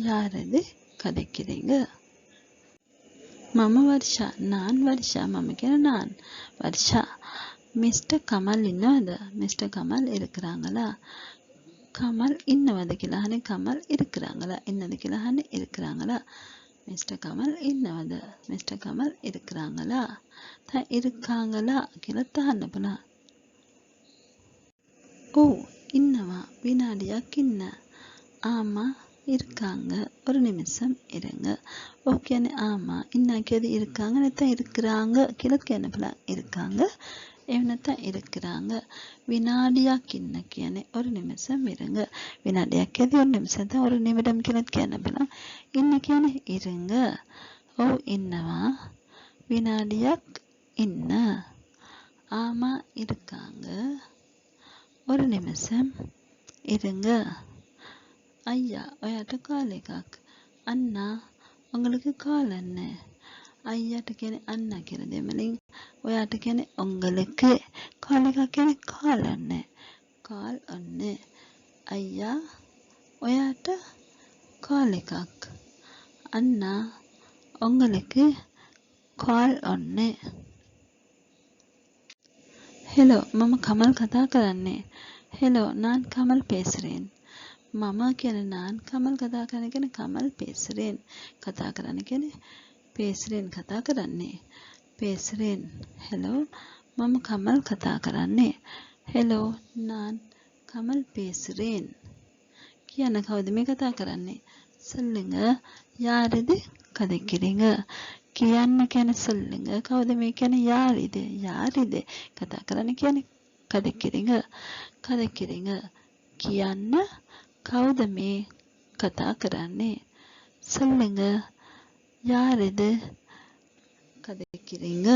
යාරිද කලෙක්කිරිඟ? මම වර්ෂා. නාන් වර්ෂා. මම කියන නාන් වර්ෂා. மிஸ்டர் கமல் ඉන්නවද? மிஸ்டர் கமல் இருக்கிறாங்களா? கமல் இன்னவது කියලා අහන්නේ කමල් இருக்கிறாங்களா? ඉන්නද කියලා අහන්නේ இருக்கிறாங்களா? மிஸ்டர் கமல் ඉන්නවද? மிஸ்டர் கமல் இருக்கிறாங்களா? දැන් இருக்காங்களா කියලා තහන්න බලන්න. ඔව් ඉන්නවා. විනාඩියක් ඉන්න. ஆமா இருக்காங்க. ஒரு நிமிஷம் இருங்க. ඔව් කියන්නේ ஆமா ඉන්නා කියද இருக்காங்க නැත්නම් இருக்கிறாங்க කියලා කියන්න බලන්න. இருக்காங்க එහෙම නැත්නම් இருக்கிறாங்க. විනාඩියක් ඉන්න කියන්නේ ஒரு நிமிஷம் இருங்க. විනාඩියක් කියද ஒரு நிமிஷம் தான் ஒரு நிமிடம் කියලා කියන්න බලන්න. ඉන්න කියන්නේ இருங்க. ඔව් ඉන්නවා. විනාඩියක් ඉන්න. ஆமா இருக்காங்க. ஒரு நிமிஷம் இருங்க. ஐயா ඔයාට කාල් එකක්. අන්නා உங்களுக்கு கால் என்ன? ஐயாට කියන්නේ අන්නා කියන දෙමළෙන් ඔයාට කියන්නේ உங்களுக்கு කාල් එකක් කියන්නේ කාල් என்ன? කාල් ඔන්න. අයියා ඔයාට කාල් එකක්. අන්නා உங்களுக்கு கால் ඔන්න. ஹலோ මම කමල් කතා කරන්නේ. ஹலோ நான் கமல் பேசுறேன். මම කියන්නේ நான் කමල් කතා කරන කියන්නේ කමල් பேசுறேன். කතා කරන්න කියන්නේ பேசுறேன் කතා කරන්නේ. பேசுறேன். ஹலோ මම කමල් කතා කරන්නේ. ஹலோ நான் கமல் பேசுறேன். කියන කවුද මේ කතා කරන්නේ? சொல்லுங்க யார் இது கதைக்கிறீங்க? කියන්න කියන්නේ சொல்லுங்க. කවුද මේ කියන්නේ யார் இது? யார் இது? කතා කරන්න කියන්නේ கதைக்கிறீங்க. கதைக்கிறீங்க. කියන්න කවුද මේ කතා කරන්නේ? சொல்லுங்க யார் இது கதைக்கிறீங்க?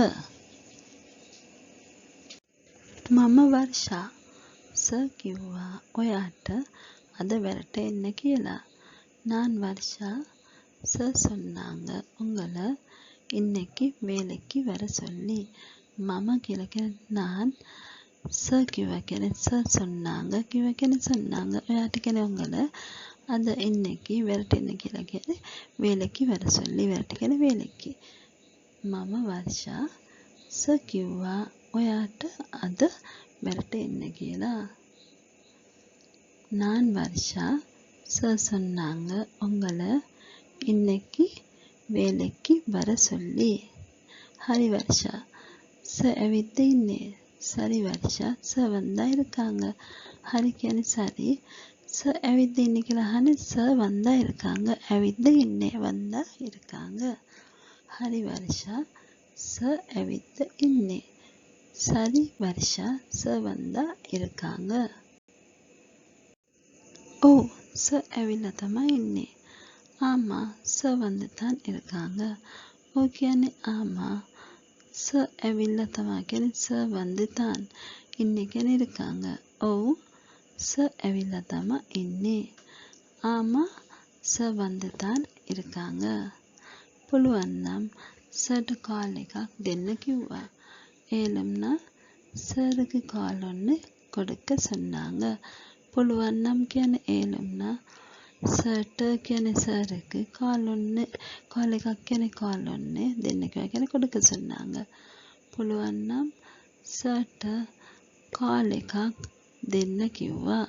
මම වර්ෂා. සර් කිව්වා ඔයාට අද වැඩට එන්න කියලා. நான் வர்ஷா. சார் சொன்னாங்க உங்களை இன்னைக்கு வேலைக்கு வர சொல்லி. මම කියලා කියන්නේ நான். சார் කිව්වා කියන්නේ சார் சொன்னாங்க. කිව්වා කියන්නේ சொன்னாங்க. ඔයාට කියන්නේ உங்களை අද இன்னைக்கு වැඩට එන්න කියලා කියන්නේ வேலைக்கு வர சொல்லி. වැඩට කියන්නේ வேலைக்கு. මම වර්ෂා. சார் කිව්වා ඔයාට අද වැඩට එන්න කියලා. நான் வர்ஷா. சார் சொன்னாங்க உங்களை இன்னைக்கு வேலைக்கு வர சொல்லி. ஹரி வர்ஷா. சார் ඇවිත් ඉන්නේ. சரி வர்ஷா. சார் வந்தா இருக்காங்க. ஹரி කියන්නේ சரி. சார் ඇවිත් ඉන්නේ කියලා අහන්නේ சார் வந்தா இருக்காங்க. ඇවිත් ඉන්නේ வந்தா இருக்காங்க. ஹரி வர்ஷா. சார் ඇවිත් ඉන්නේ. சரி வர்ஷா. சார் வந்தா இருக்காங்க. ஓ சார் ඇවිල්ලා තමයි ඉන්නේ. ஆமா சார் வந்து தான் இருக்காங்க. ஓ කියන්නේ ஆமா சார் ඇවිල්ලා තමයි කියන්නේ சார் வந்து தான் ඉන්නේ කියන්නේ இருக்காங்க. ඔව් சார் ඇවිල්ලා තමයි ඉන්නේ. ஆமா சார் வந்து தான் இருக்காங்க. පුළුවන් නම් සර්ට කාල් එකක් දෙන්න කිව්වා. ஏலம்னா சருக்கு கால் ஒன்று கொடுக்க சொன்னாங்க. පුළුවන් නම් කියන්නේ ஏலம்னா සර්ට කියන්නේ සருக்கு කාල් ஒன்று කාල් එකක් කියන්නේ කාල් ஒன்று දෙන්න කිව්වා කියන්නේ கொடுக்க சொன்னாங்க. පුළුවන් නම් සර්ට කාල් එකක් දෙන්න කිව්වා.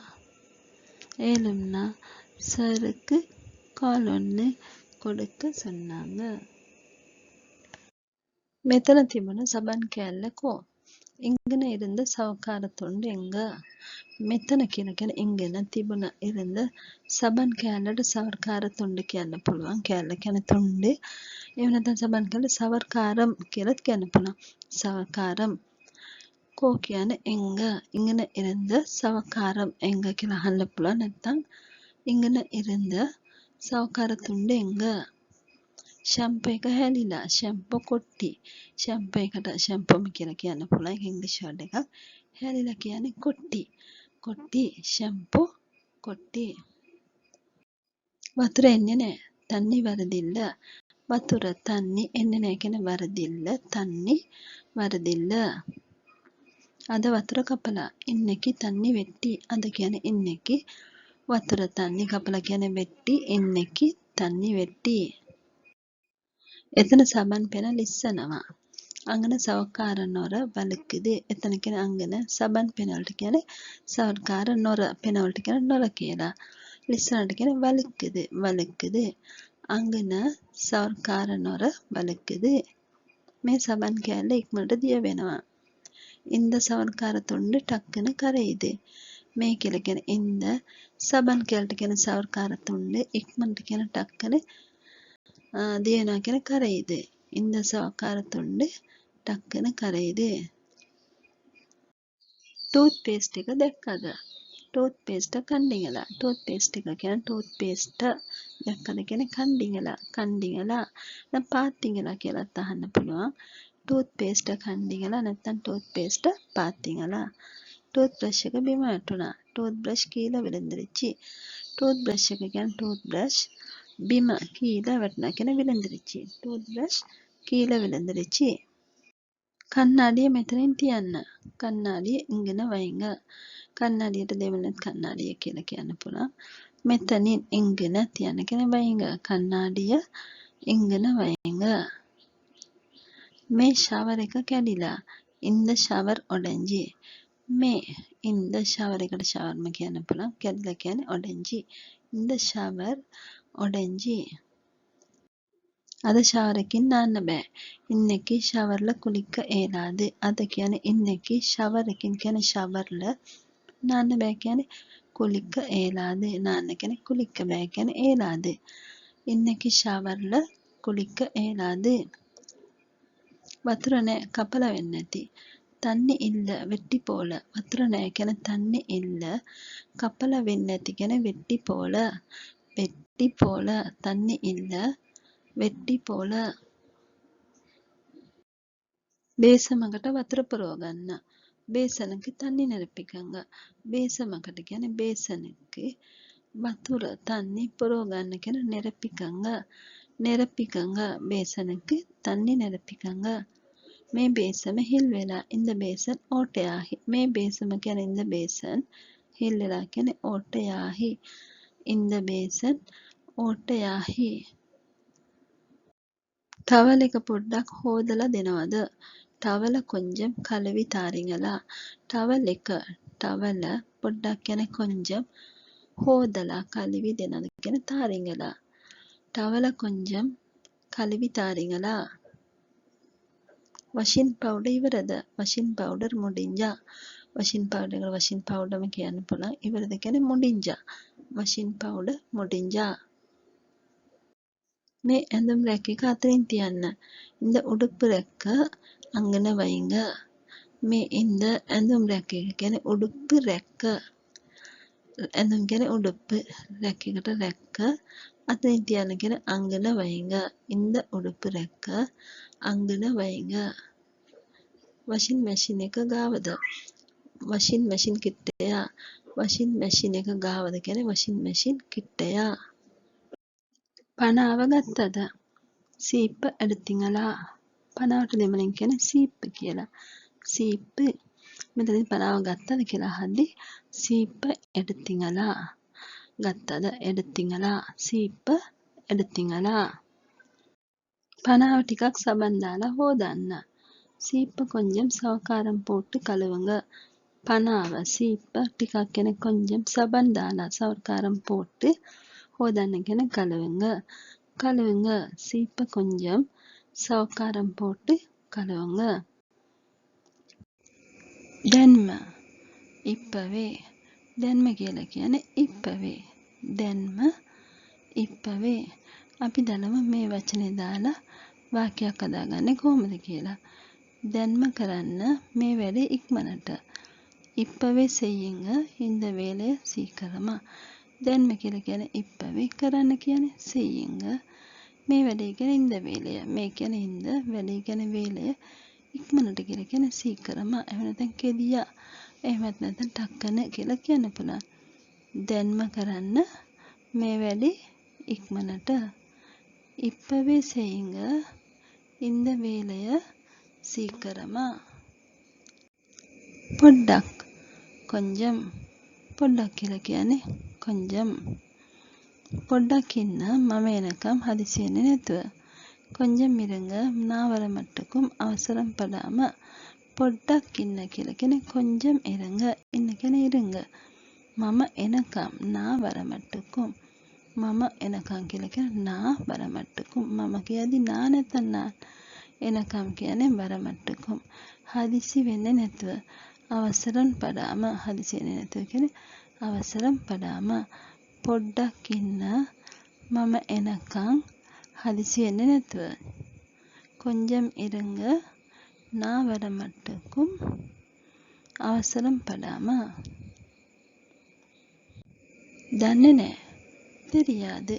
ஏலம்னா சருக்கு கால் ஒன்று கொடுக்க சொன்னாங்க. මෙතන තිබුණ සබන් කෑල්ල කෝ? ඉංගන இருந்த සවකාර තුණ්ඩ එංග. මෙතන කියන කියන්නේ ඉංගන තිබුණ இருந்த සබන් කෑල්ලට සවකාර තුණ්ඩ කියන්න පුළුවන්. කෑල්ල කියන්නේ තුණ්ඩ. එහෙම නැත්නම් සබන් කෑල්ල සවකාරම් කියලාත් කියන්න පුළුවන්. සවකාරම්. කෝ කියන්නේ එංග. ඉංගන இருந்த සවකාරම් එංග කියලා අහන්න පුළුවන්. නැත්නම් ඉංගන இருந்த සවකාර තුණ්ඩ එංග. ෂැම්පු එක හැලිලා. ෂැම්පු කොට්ටි. ෂැම්පු එකට ෂැම්පුම කියලා කියන්න පුළුවන්. ඉංග්‍රීසි වර්ඩ් එකක්. හැලිලා කියන්නේ කොට්ටි. කොට්ටි ෂැම්පු කොට්ටි. වතුර එන්නේ නැහැ. තண்ணි වරදිල්ල. වතුර තண்ணි එන්නේ නැහැ කියන වරදිල්ල. තண்ணි වරදිල්ල. අද වතුර කපලා. ඉන්නකි තண்ணි වෙට්ටි. අද කියන්නේ ඉන්නකි වතුර තண்ணි කපලා කියන්නේ වෙට්ටි. ඉන්නකි තண்ணි වෙට්ටි. එතන සබන් පෙන ලිස්සනවා. අංගන සවකාර නොර වලකුදේ. එතන කියන අංගන සබන් පෙන වලට කියන්නේ සවකාර නොර පෙන වලට කියන්නේ නොර කියලා. ලිස්සනට කියන්නේ වලකුදේ. වලකුදේ. අංගන සවර්කාර නොර වළක්වුද. මේ සබන් කෑල්ල ඉක්මනට දිය වෙනවා. இந்த සවර්කාර තුණ්ඩ ටක්කන කරයිද. මේ කියලා කියන இந்த සබන් කෑල්ලට කියන සවර්කාර තුණ්ඩ ඉක්මනට කියන ටක්කන දිය වෙනවා කියන කරයිද. இந்த සවර්කාර තුණ්ඩ ටක්කන කරයිද. ටූත් පේස්ට් එක දැක්කද? ටූත් පේස්ට් කන්ඩිඟලා. ටූත් පේස්ට් එක කියන ටූත් පේස්ට් දැක්කද කියන කන්ඩිඟලා. කන්ඩිඟලා දැන් පාත්තිඟලා කියලාත් අහන්න පුළුවන්. ටූත් පේස්ට් කන්ඩිඟලා නැත්නම් ටූත් පේස්ට් පාත්තිඟලා. ටූත් බ්‍රෂ් එක බිම වැටුණා. ටූත් බ්‍රෂ් කීලා විලඳිරිච්චි. ටූත් බ්‍රෂ් එක කියන්නේ ටූත් බ්‍රෂ් බිම කීලා වැටුණා කියන විලඳිරිච්චි. ටූත් බ්‍රෂ් කීලා විලඳිරිච්චි. කන්නාඩිය මෙතනින් තියන්න. කන්නාඩිය ඉංගන වයිංග. කන්නාඩියට දෙමළෙන් කන්නාඩිය කියලා කියන්න පුළුවන්. මෙතනින් ඉංගන තියන්න කියන වයිංග. කන්නාඩිය ඉංගන වයිංග. මේ ෂවර් එක කැඩිලා. இந்த ஷவர் உடைஞ்சி. මේ இந்த ஷவர் එකට ෂවර්ම කියන්න පුළුවන්. කැඩිලා කියන්නේ உடைஞ்சி. இந்த ஷவர் உடைஞ்சி. அது ஷவருக்கின் நாන්න බෑ. இன்னைக்கு ஷவர்ல குளிக்க இயலாது. அது කියන්නේ இன்னைக்கு ஷவருக்கின் කියන්නේ ஷவர்ல நாන්න බෑ කියන්නේ குளிக்க இயலாது. நாන්න කියන්නේ குளிக்க බෑ කියන්නේ இயலாது. இன்னைக்கு ஷவர்ல குளிக்க இயலாது. වතුර නෑ කපලා වෙන්නේ නැති. තන්නේ ඉල්ල වෙට්ටි පෝල. වතුර නෑ කියන තන්නේ ඉල්ල කපලා වෙන්නේ නැති කියන වෙට්ටි පෝල. වෙට්ටි පෝල තන්නේ ඉල්ල වෙට්ටි පෝල. බේසමකට වතුර පුරව ගන්න. බේසනක තண்ணி நிரப்பிக்கங்க. බේසමකට කියන්නේ බේසනක වතුර තண்ணி පුරව ගන්න කියන நிரப்பிக்கங்க. நிரப்பிக்கங்க බේසනක තண்ணி நிரப்பிக்கங்க. මේ බේසම හිල් වෙලා. இந்த බේසන් ඕටයාහි. මේ බේසම කියන්නේ இந்த බේසන් හිල් වෙලා කියන්නේ ඕටයාහි. இந்த බේසන් ඕටයාහි. டவல் එක පොඩ්ඩක් හොදලා දෙනවද? டவல கொஞ்சம் கழுவி தாரீங்களா? டவல் එක டவல පොඩ්ඩක් කියන්නේ கொஞ்சம் හොදලා கழுவி දෙනවද කියන தாரீங்களா? டவல கொஞ்சம் கழுவி தாரீங்களா? වශින් පවුඩර් ඉවරද? වශින් පවුඩර් මුඩින්ජා. වශින් පවුඩර් එක වශින් පවුඩර්ම කියන්න පුළුවන්. ඉවරද කියන්නේ මුඩින්ජා. වශින් පවුඩර් මුඩින්ජා. මේ ඇඳුම් රැක් එක අතරින් තියන්න. இந்த උඩුப்பு රැක්ක අංගන වයිංග. මේ இந்த ඇඳුම් රැක් එක කියන්නේ උඩුப்பு රැක්ක. ඇඳුම් කියන්නේ උඩුப்பு. රැක් එකට රැක්ක අතරින් තියන්න කියන අංගන වයිංග. இந்த උඩුப்பு රැක්ක අංගන වයිංග. වශින් මැෂින් එක ගාවද? වශින් මැෂින් කිට්ටයා. වශින් මැෂින් එක ගාවද කියන්නේ වශින් මැෂින් කිට්ටයා. පනාව ගත්තද? සීප්ප எடுத்தீங்களா? පනාවට දෙමළෙන් කියන්නේ සීප්ප කියලා. සීප්ප. මෙතනදී පනාව ගත්තද කියලා අහද්දී සීප්ප எடுத்தீங்களா? ගත්තද? எடுத்தீங்களா? සීප්ප எடுத்தீங்களா? பனாவை ටිකක් සබන් දාලා හොදන්න. சீப்ப கொஞ்சம் சவக்காரம் போட்டு கழுவுங்க. பனாவ சீப்ப ටිකක් කියන கொஞ்சம் සබන් දාලා சவக்காரம் போட்டு හොදන්න කියන கழுவுங்க. கழுவுங்க. சீப்ப கொஞ்சம் சவக்காரம் போட்டு கழுவுங்க. දැන්ම இப்பவே. දැන්ම කියලා කියන්නේ இப்பவே. දැන්ම இப்பவே. අපි දන්නව මේ වචනේ දාලා වාක්‍යයක් හදාගන්නේ කොහොමද කියලා. දැන්ම කරන්න මේ වැඩේ ඉක්මනට. இப்பவே செய்யுங்க இந்த வேலையை சீக்கிரமா. දැන්ම කියලා කියන්නේ இப்பவே කරන්න කියන්නේ செய்யுங்க. මේ වැඩේ කියන්නේ இந்த வேலையை. මේ කියන්නේ இந்த වැඩේ කියන්නේ வேலையை ඉක්මනට කියලා කියන්නේ සීකරම. එහෙම නැත්නම් කෙලියා. එහෙමත් නැත්නම් ටක්කන කියලා කියන්න පුළුවන්. දැන්ම කරන්න මේ වැඩේ ඉක්මනට. இப்பவே செய்யுங்க இந்த வேலையை சீக்கிரமா. පොඩ්ඩක් கொஞ்சம். පොඩ්ඩක් කියලා කියන්නේ கொஞ்சம். පොඩ්ඩක් ඉන්න මම එනකම් හදිසි වෙන්නේ නැතුව. கொஞ்சம் இருங்க நான் வர மட்டுக்கும் அவசரம் படாம. පොඩ්ඩක් ඉන්න කියලා කියන්නේ கொஞ்சம் இருங்க. ඉන්න කියන්නේ இருங்க. මම එනකම් நான் வர மட்டுக்கும். මම එනකම් කියලා කියන්නේ නා වරමට්ටකුම්. මම කියද්දි නා නැත්නම් නා. එනකම් කියන්නේ වරමට්ටකුම්. හදිසි වෙන්නේ නැතුව. අවසරම් පඩාම. හදිසි වෙන්නේ නැතුව කියන්නේ අවසරම් පඩාම. පොඩ්ඩක් ඉන්න. මම එනකම් හදිසි වෙන්නේ නැතුව. கொஞ்சம் இருங்க. நான் வர மட்டுக்கும் அவசரம் படாம. දන්නේ නැහැ. தெரியாது.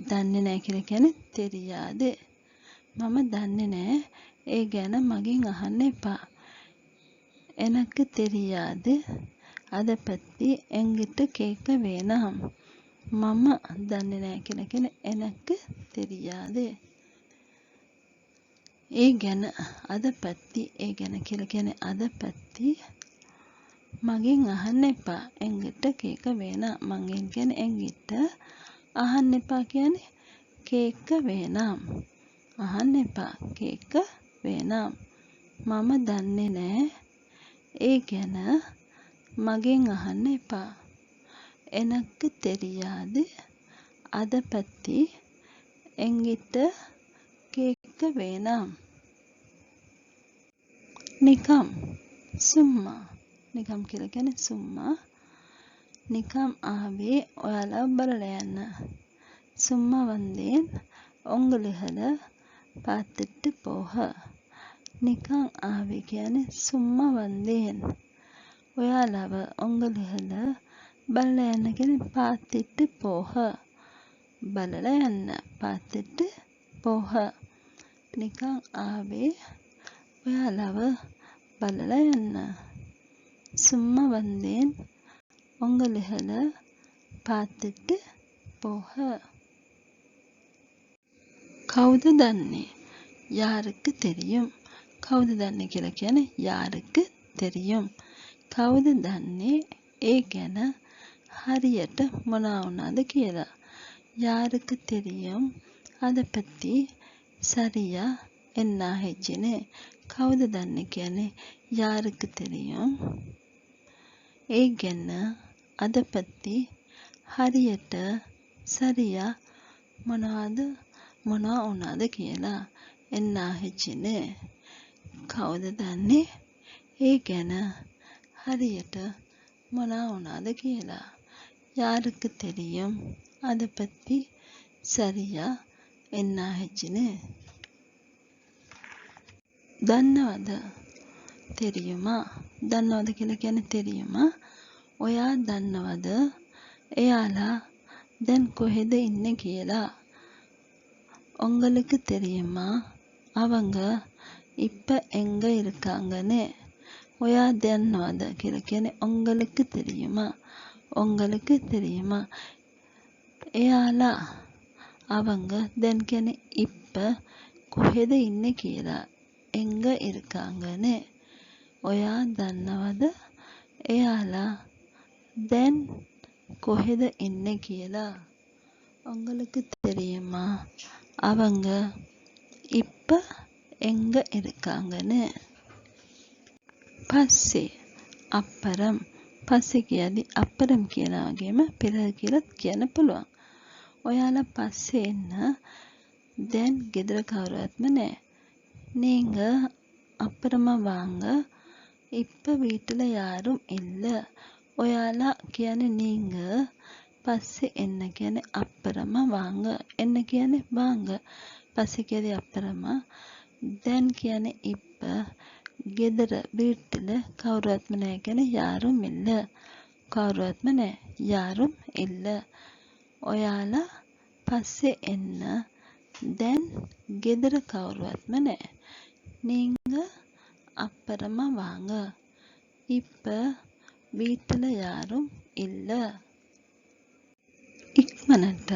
දන්නේ නැහැ කියලා කියන්නේ தெரியாது. මම දන්නේ නැහැ. ඒ ගැන මගෙන් අහන්න එපා. எனக்கு தெரியாது. அதை பத்தி என்கிட்ட கேட்க வேணாம். මම දන්නේ නැහැ කියලා කියන්නේ எனக்கு தெரியாது. ඒ ගැන අද පත්ති ඒ ගැන කියලා කියන්නේ අද පත්ති මගෙන් අහන්න එපා. එංගිට කේක වේන මගෙන් කියන්නේ එංගිට අහන්න එපා කියන්නේ කේක වේනම් අහන්න එපා කේක වේනම් මම දන්නේ නැහැ. ඒ ගැන මගෙන් අහන්න එපා. எனக்கு தெரியாது. අද පත්ති එංගිට கேட்க வேணாம். නිකම් සුම්මා. නිකම් කියලා කියන්නේ සුම්මා. නිකම් ආවේ ඔයාලා බලලා යන්න. சும்மா வந்தேன் உங்களை பார்த்துட்டு போக. නිකම් ආවේ කියන්නේ சும்மா வந்தேன் ඔයාලව உங்களை බලලා යන්න කියන්නේ பார்த்துட்டு போக. බලලා යන්න பார்த்துட்டு போக. නිකන් ආවේ ඔයාලව බලලා යන්න. சும்மா வந்தேன் உங்களை பார்த்துட்டு போக. කවුද දන්නේ? யாருக்கு தெரியும். කවුද දන්නේ කියලා කියන්නේ யாருக்கு தெரியும். කවුද දන්නේ ඒ ගැන හරියට මොනවා වුණාද කියලා. யாருக்கு தெரியும் அதை பத்தி சரியா என்ன ஆயிடுச்சுன்னு. කවුද දන්නේ කියන්නේ யாருக்கு தெரியும் ඒ ගැන අද පත්ති හරියට සරියා මොනවා වුණාද කියලා. එන්න ආහිච්චිනේ. කවුද දන්නේ ඒ ගැන හරියට මොනවා වුණාද කියලා. யாருக்கு தெரியும் අද පත්ති සරියා එන්න ආහිච්චිනේ. දන්නවද? தெரியுமா. දන්නවද කියලා කියන්නේ தெரியுமா. ඔයා දන්නවද එයාලා දැන් කොහෙද ඉන්නේ කියලා. உங்களுக்கு தெரியுமா அவங்க இப்ப எங்க இருக்காங்கன்னு. ඔයා දන්නවද කියලා කියන්නේ உங்களுக்கு தெரியுமா. உங்களுக்கு தெரியுமா එයාලා அவங்க දැන් කියන්නේ இப்ப කොහෙද ඉන්නේ කියලා. එංග இருக்காங்கன்னு. ඔයා දන්නවද එයාලා දැන් කොහෙද ඉන්නේ කියලා. உங்களுக்கு தெரியுமா அவங்க இப்ப எங்க இருக்காங்கன்னு. පස්සේ අපරම්. පස්සේ කියද්දි අපරම් කියනා වගේම පෙර කියලාත් කියන්න පුළුවන්. ඔයාලා පස්සේ එන්න. දැන් ගෙදර කවුරුවත්ම නැහැ. நீங்க அப்புறமா வாங்க. இப்ப வீட்டுல யாரும் இல்ல. ඔයාලා කියන්නේ நீங்க. පස්සේ එන්න කියන්නේ அப்புறமா வாங்க. එන්න කියන්නේ வாங்க. පස්සේ කියන්නේ அப்புறமா. දැන් කියන්නේ இப்ப. ගෙදර வீட்டுல කවුරුවත්ම නැහැ කියන්නේ யாரும் இல்ல. කවුරුවත්ම නැහැ. யாரும் இல்ல. ඔයාලා පස්සේ එන්න. දැන් ගෙදර කවුරුවත්ම නැහැ. நீங்க அப்புறமா வாங்க. இப்ப வீட்டுல யாரும் இல்ல. ඉක්මනට.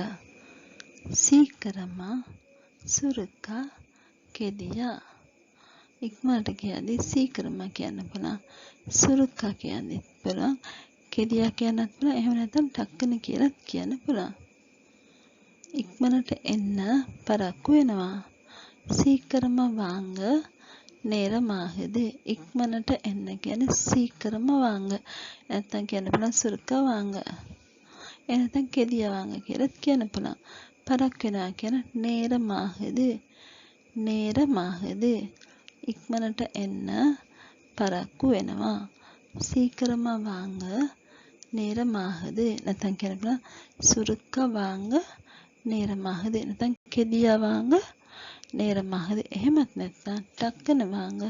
සීකරமா සුරුකා කෙදියා. ඉක්මනට කියද්දි සීකරமா කියන්න පුළුවන්. සුරුකා කියන්න පුළුවන්. කෙදියා කියන්නත් පුළුවන්. එහෙම නැත්නම් ටක්කන කියලාත් කියන්න පුළුවන්. ඉක්මනට එන්න පරක්කු වෙනවා. சீக்கிரமா வாங்க நேரமாகுது. ඉක්මනට එන්න කියන්නේ சீக்கிரமா வாங்க. නැත්නම් කියන්න පුළුවන් සුරුකා வாங்க. එනතන් කෙදියවාංග කියලත් කියන්න පුළුවන්. පරක් වෙනවා කියන නේරමාහද නේරමාහද ඉක්මනට එන්න පරක්කු වෙනවා. සීකරම வாங்க நேரமாகுது නැත්නම් කියන්න පුළුවන් சுருக்க வாங்க நேரமாகுது නැත්නම් කෙදියා வாங்க நேரமாகுது. එහෙමත් නැත්නම් டக்குන வாங்க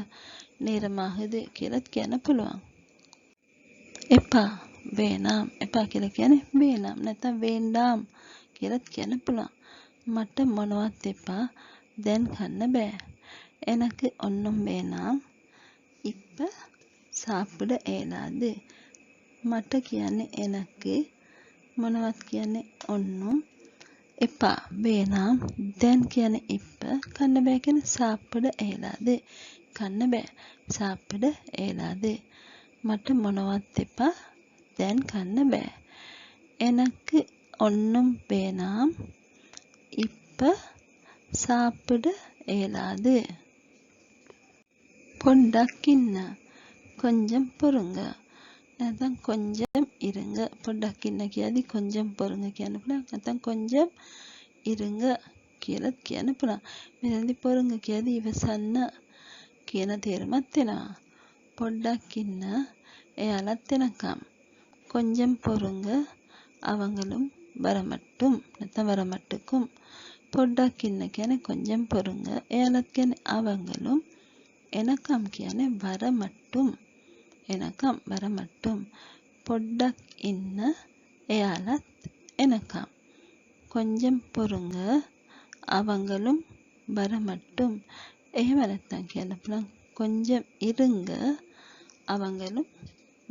நேரமாகுது කියලාත් කියන්න පුළුවන්. එපා வேணாம் එපා කියලා කියන්නේ வேணாம் නැත්නම් வேண்டாம் කියලාත් කියන්න පුළුවන්. මට මොනවත් එපා දැන් කන්න බෑ. எனக்கு ஒன்றும் வேணாம் இப்ப சாப்பிட இயலாது. මට කියන්නේ எனக்கு මොනවත් කියන්නේ ஒன்றும் එපා வேணாம் දැන් කියන්නේ இப்ப කන්න බෑ කියන්නේ சாப்பிட இயலாது. කන්න බෑ சாப்பிட இயலாது. මට මොනවත් එපා දැන් කන්න බෑ. எனக்கு ஒன்றும் வேணாம் இப்ப சாப்பிட இயலாது. பொண்டாக் ඉන්න கொஞ்சம் பொறுங்க නැත්නම් கொஞ்சம் இருங்க. பொண்டாක් ඉන්න කියද්දි கொஞ்சம் பொறுங்க කියන්න පුළුවන්. නැත්නම් கொஞ்சம் இருங்க කියලාත් කියන්න පුළුවන්. මෙතනදී பொறுங்க කියද්දි ඉවසන්න කියන තේරුමක් එනවා. பொண்டாක් ඉන්න එයාලත් එනකම්. கொஞ்சம் பொறுங்க அவங்களும் வரமட்டும் නැත්නම් வரமட்டுக்கும். பொண்டாක් ඉන්න කියන්නේ கொஞ்சம் பொறுங்க එයාලත් කියන්නේ அவங்களும் එනකම් කියන්නේ வரமட்டும் එනකම් வரமட்டும். பொண்டாக் ඉන්න එයාලත් එනකම්. கொஞ்சம் பொறுங்க அவங்களும் வரமட்டும். එහෙම නැත්නම් කියන්න පුළුවන් கொஞ்சம் இருங்க அவங்களும்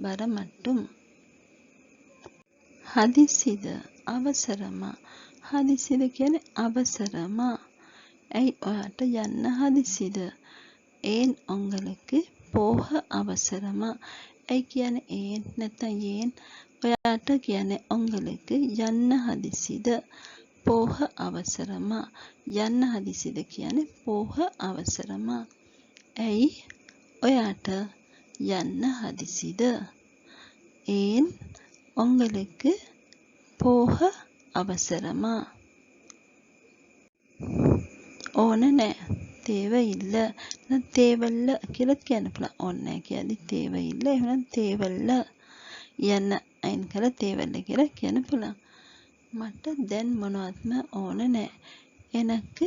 வரமட்டும். හදිසිද අවසරமா. හදිසිද කියන්නේ අවසරமா. ඇයි ඔයාට යන්න හදිසිද? ஏன் உங்களுக்கு போக அவசரமா. ඇයි කියන්නේ ஏன் නැත්නම් ஏன். ඔයාට කියන්නේ உங்களுக்கு යන්න හදිසිද போக அவசரமா. යන්න හදිසිද කියන්නේ போக அவசரமா. ඇයි ඔයාට යන්න හදිසිද? ஏன் உங்களுக்கு போக அவசரமா. ඕන නෑ தேவையில்ல தேவையில்ல කියලාත් කියන්න පුළුවන්. ඕන නෑ කියද්දි தேவையில்ல එහෙනම් தேவையில்ல යන්න අයින් කරලා தேவையில்ல කියලා කියන්න පුළුවන්. මට දැන් මොනවත්ම ඕන නෑ. எனக்கு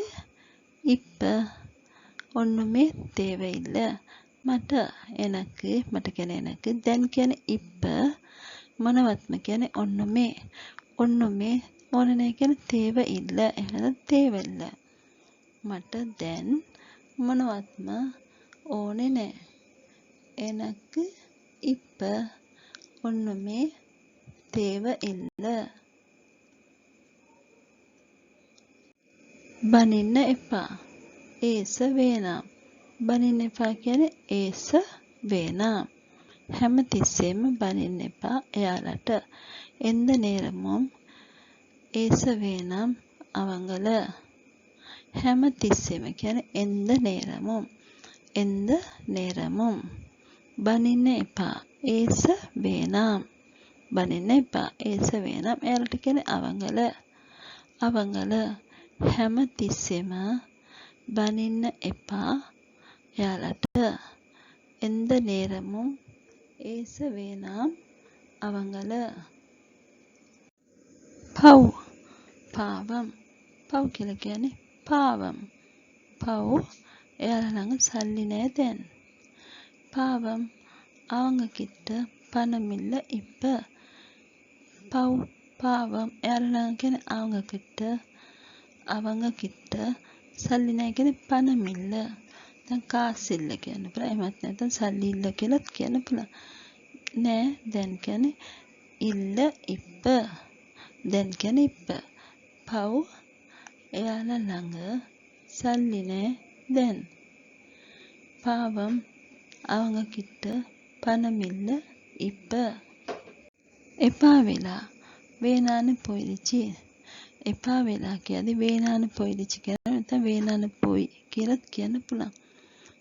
இப்ப ஒண்ணுமே தேவையில்ல. මට කියන්නේ எனக்கு දැන් කියන්නේ இப்ப මොනවත්ම කියන්නේ ஒண்ணுமே ඕන නෑ කියන්නේ தேவையில்ல එහෙනම් தேவையில்ல. මට දැන් මොනවත්ම ඕනේ නෑ. எனக்கு இப்ப ஒண்ணுமே தேவையில்ல. බනින්න එපා. ඒස வேணாம். බනින්න එපා කියන්නේ ඒස வேணாம். හැමතිස්සෙම බනින්න එපා එයාලට. எந்த நேரமும் ஏச வேணாம் அவங்கள. හැමතිස්සෙම කියන්නේ எந்த நேரமும் බනින්න එපා ඒස வேணாம். බනින්න එපා ඒස வேணாம் එයාලට කියන්නේ அவங்கள. හැමතිස්සෙම බනින්න එපා එයාලට. எந்த நேரமும் ஏச வேணாம் அவங்கள. පව් පාවම්. පව් කියලා කියන්නේ පාවම්. පව් එයාලා ළඟ සල්ලි නෑ දැන්. பாவம் அவங்க கிட்ட பணம் இல்லை இப்ப. பாவம் யாரெல்லாம் කියන්නේ அவங்க கிட்ட සල්ලි නැහැ කියන්නේ පණම් ඉල්ල. දැන් කාසි ඉල්ල කියන්න පුළුවන්. එහෙමත් නැත්නම් සල්ලි ඉල්ල කියලාත් කියන්න පුළුවන්. නෑ දැන් කියන්නේ ඉල්ල ඉප්ප. දැන් කියන්නේ ඉප්ප. පව් එයාලා ළඟ සල්ලි නෑ දැන්. பாவம் அவங்க கிட்ட பணம் இல்ல இப்ப. එපා වෙලා வேணான்னு போயிடுச்சு. එපා වෙලා කියද්දි வேணான்னு போயிடுச்சு කියලා නැත්නම් வேணான்னு போய் කියලාත් කියන්න පුළුවන්.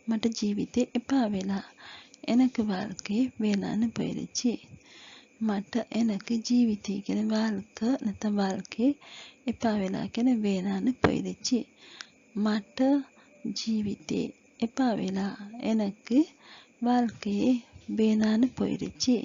මට ජීවිතේ එපා වෙලා. எனக்கு வாழ்க்கை வேணான்னு போயிடுச்சு. මට எனக்கு ජීවිතය කියන வாழ்க்கை නැත්නම් வாழ்க்கை එපා වෙලා කියන වේලාන போயிடுச்சு. මට ජීවිතේ එපා වෙලා எனக்கு வாழ்க்கையே வேணான்னு போயிடுச்சு.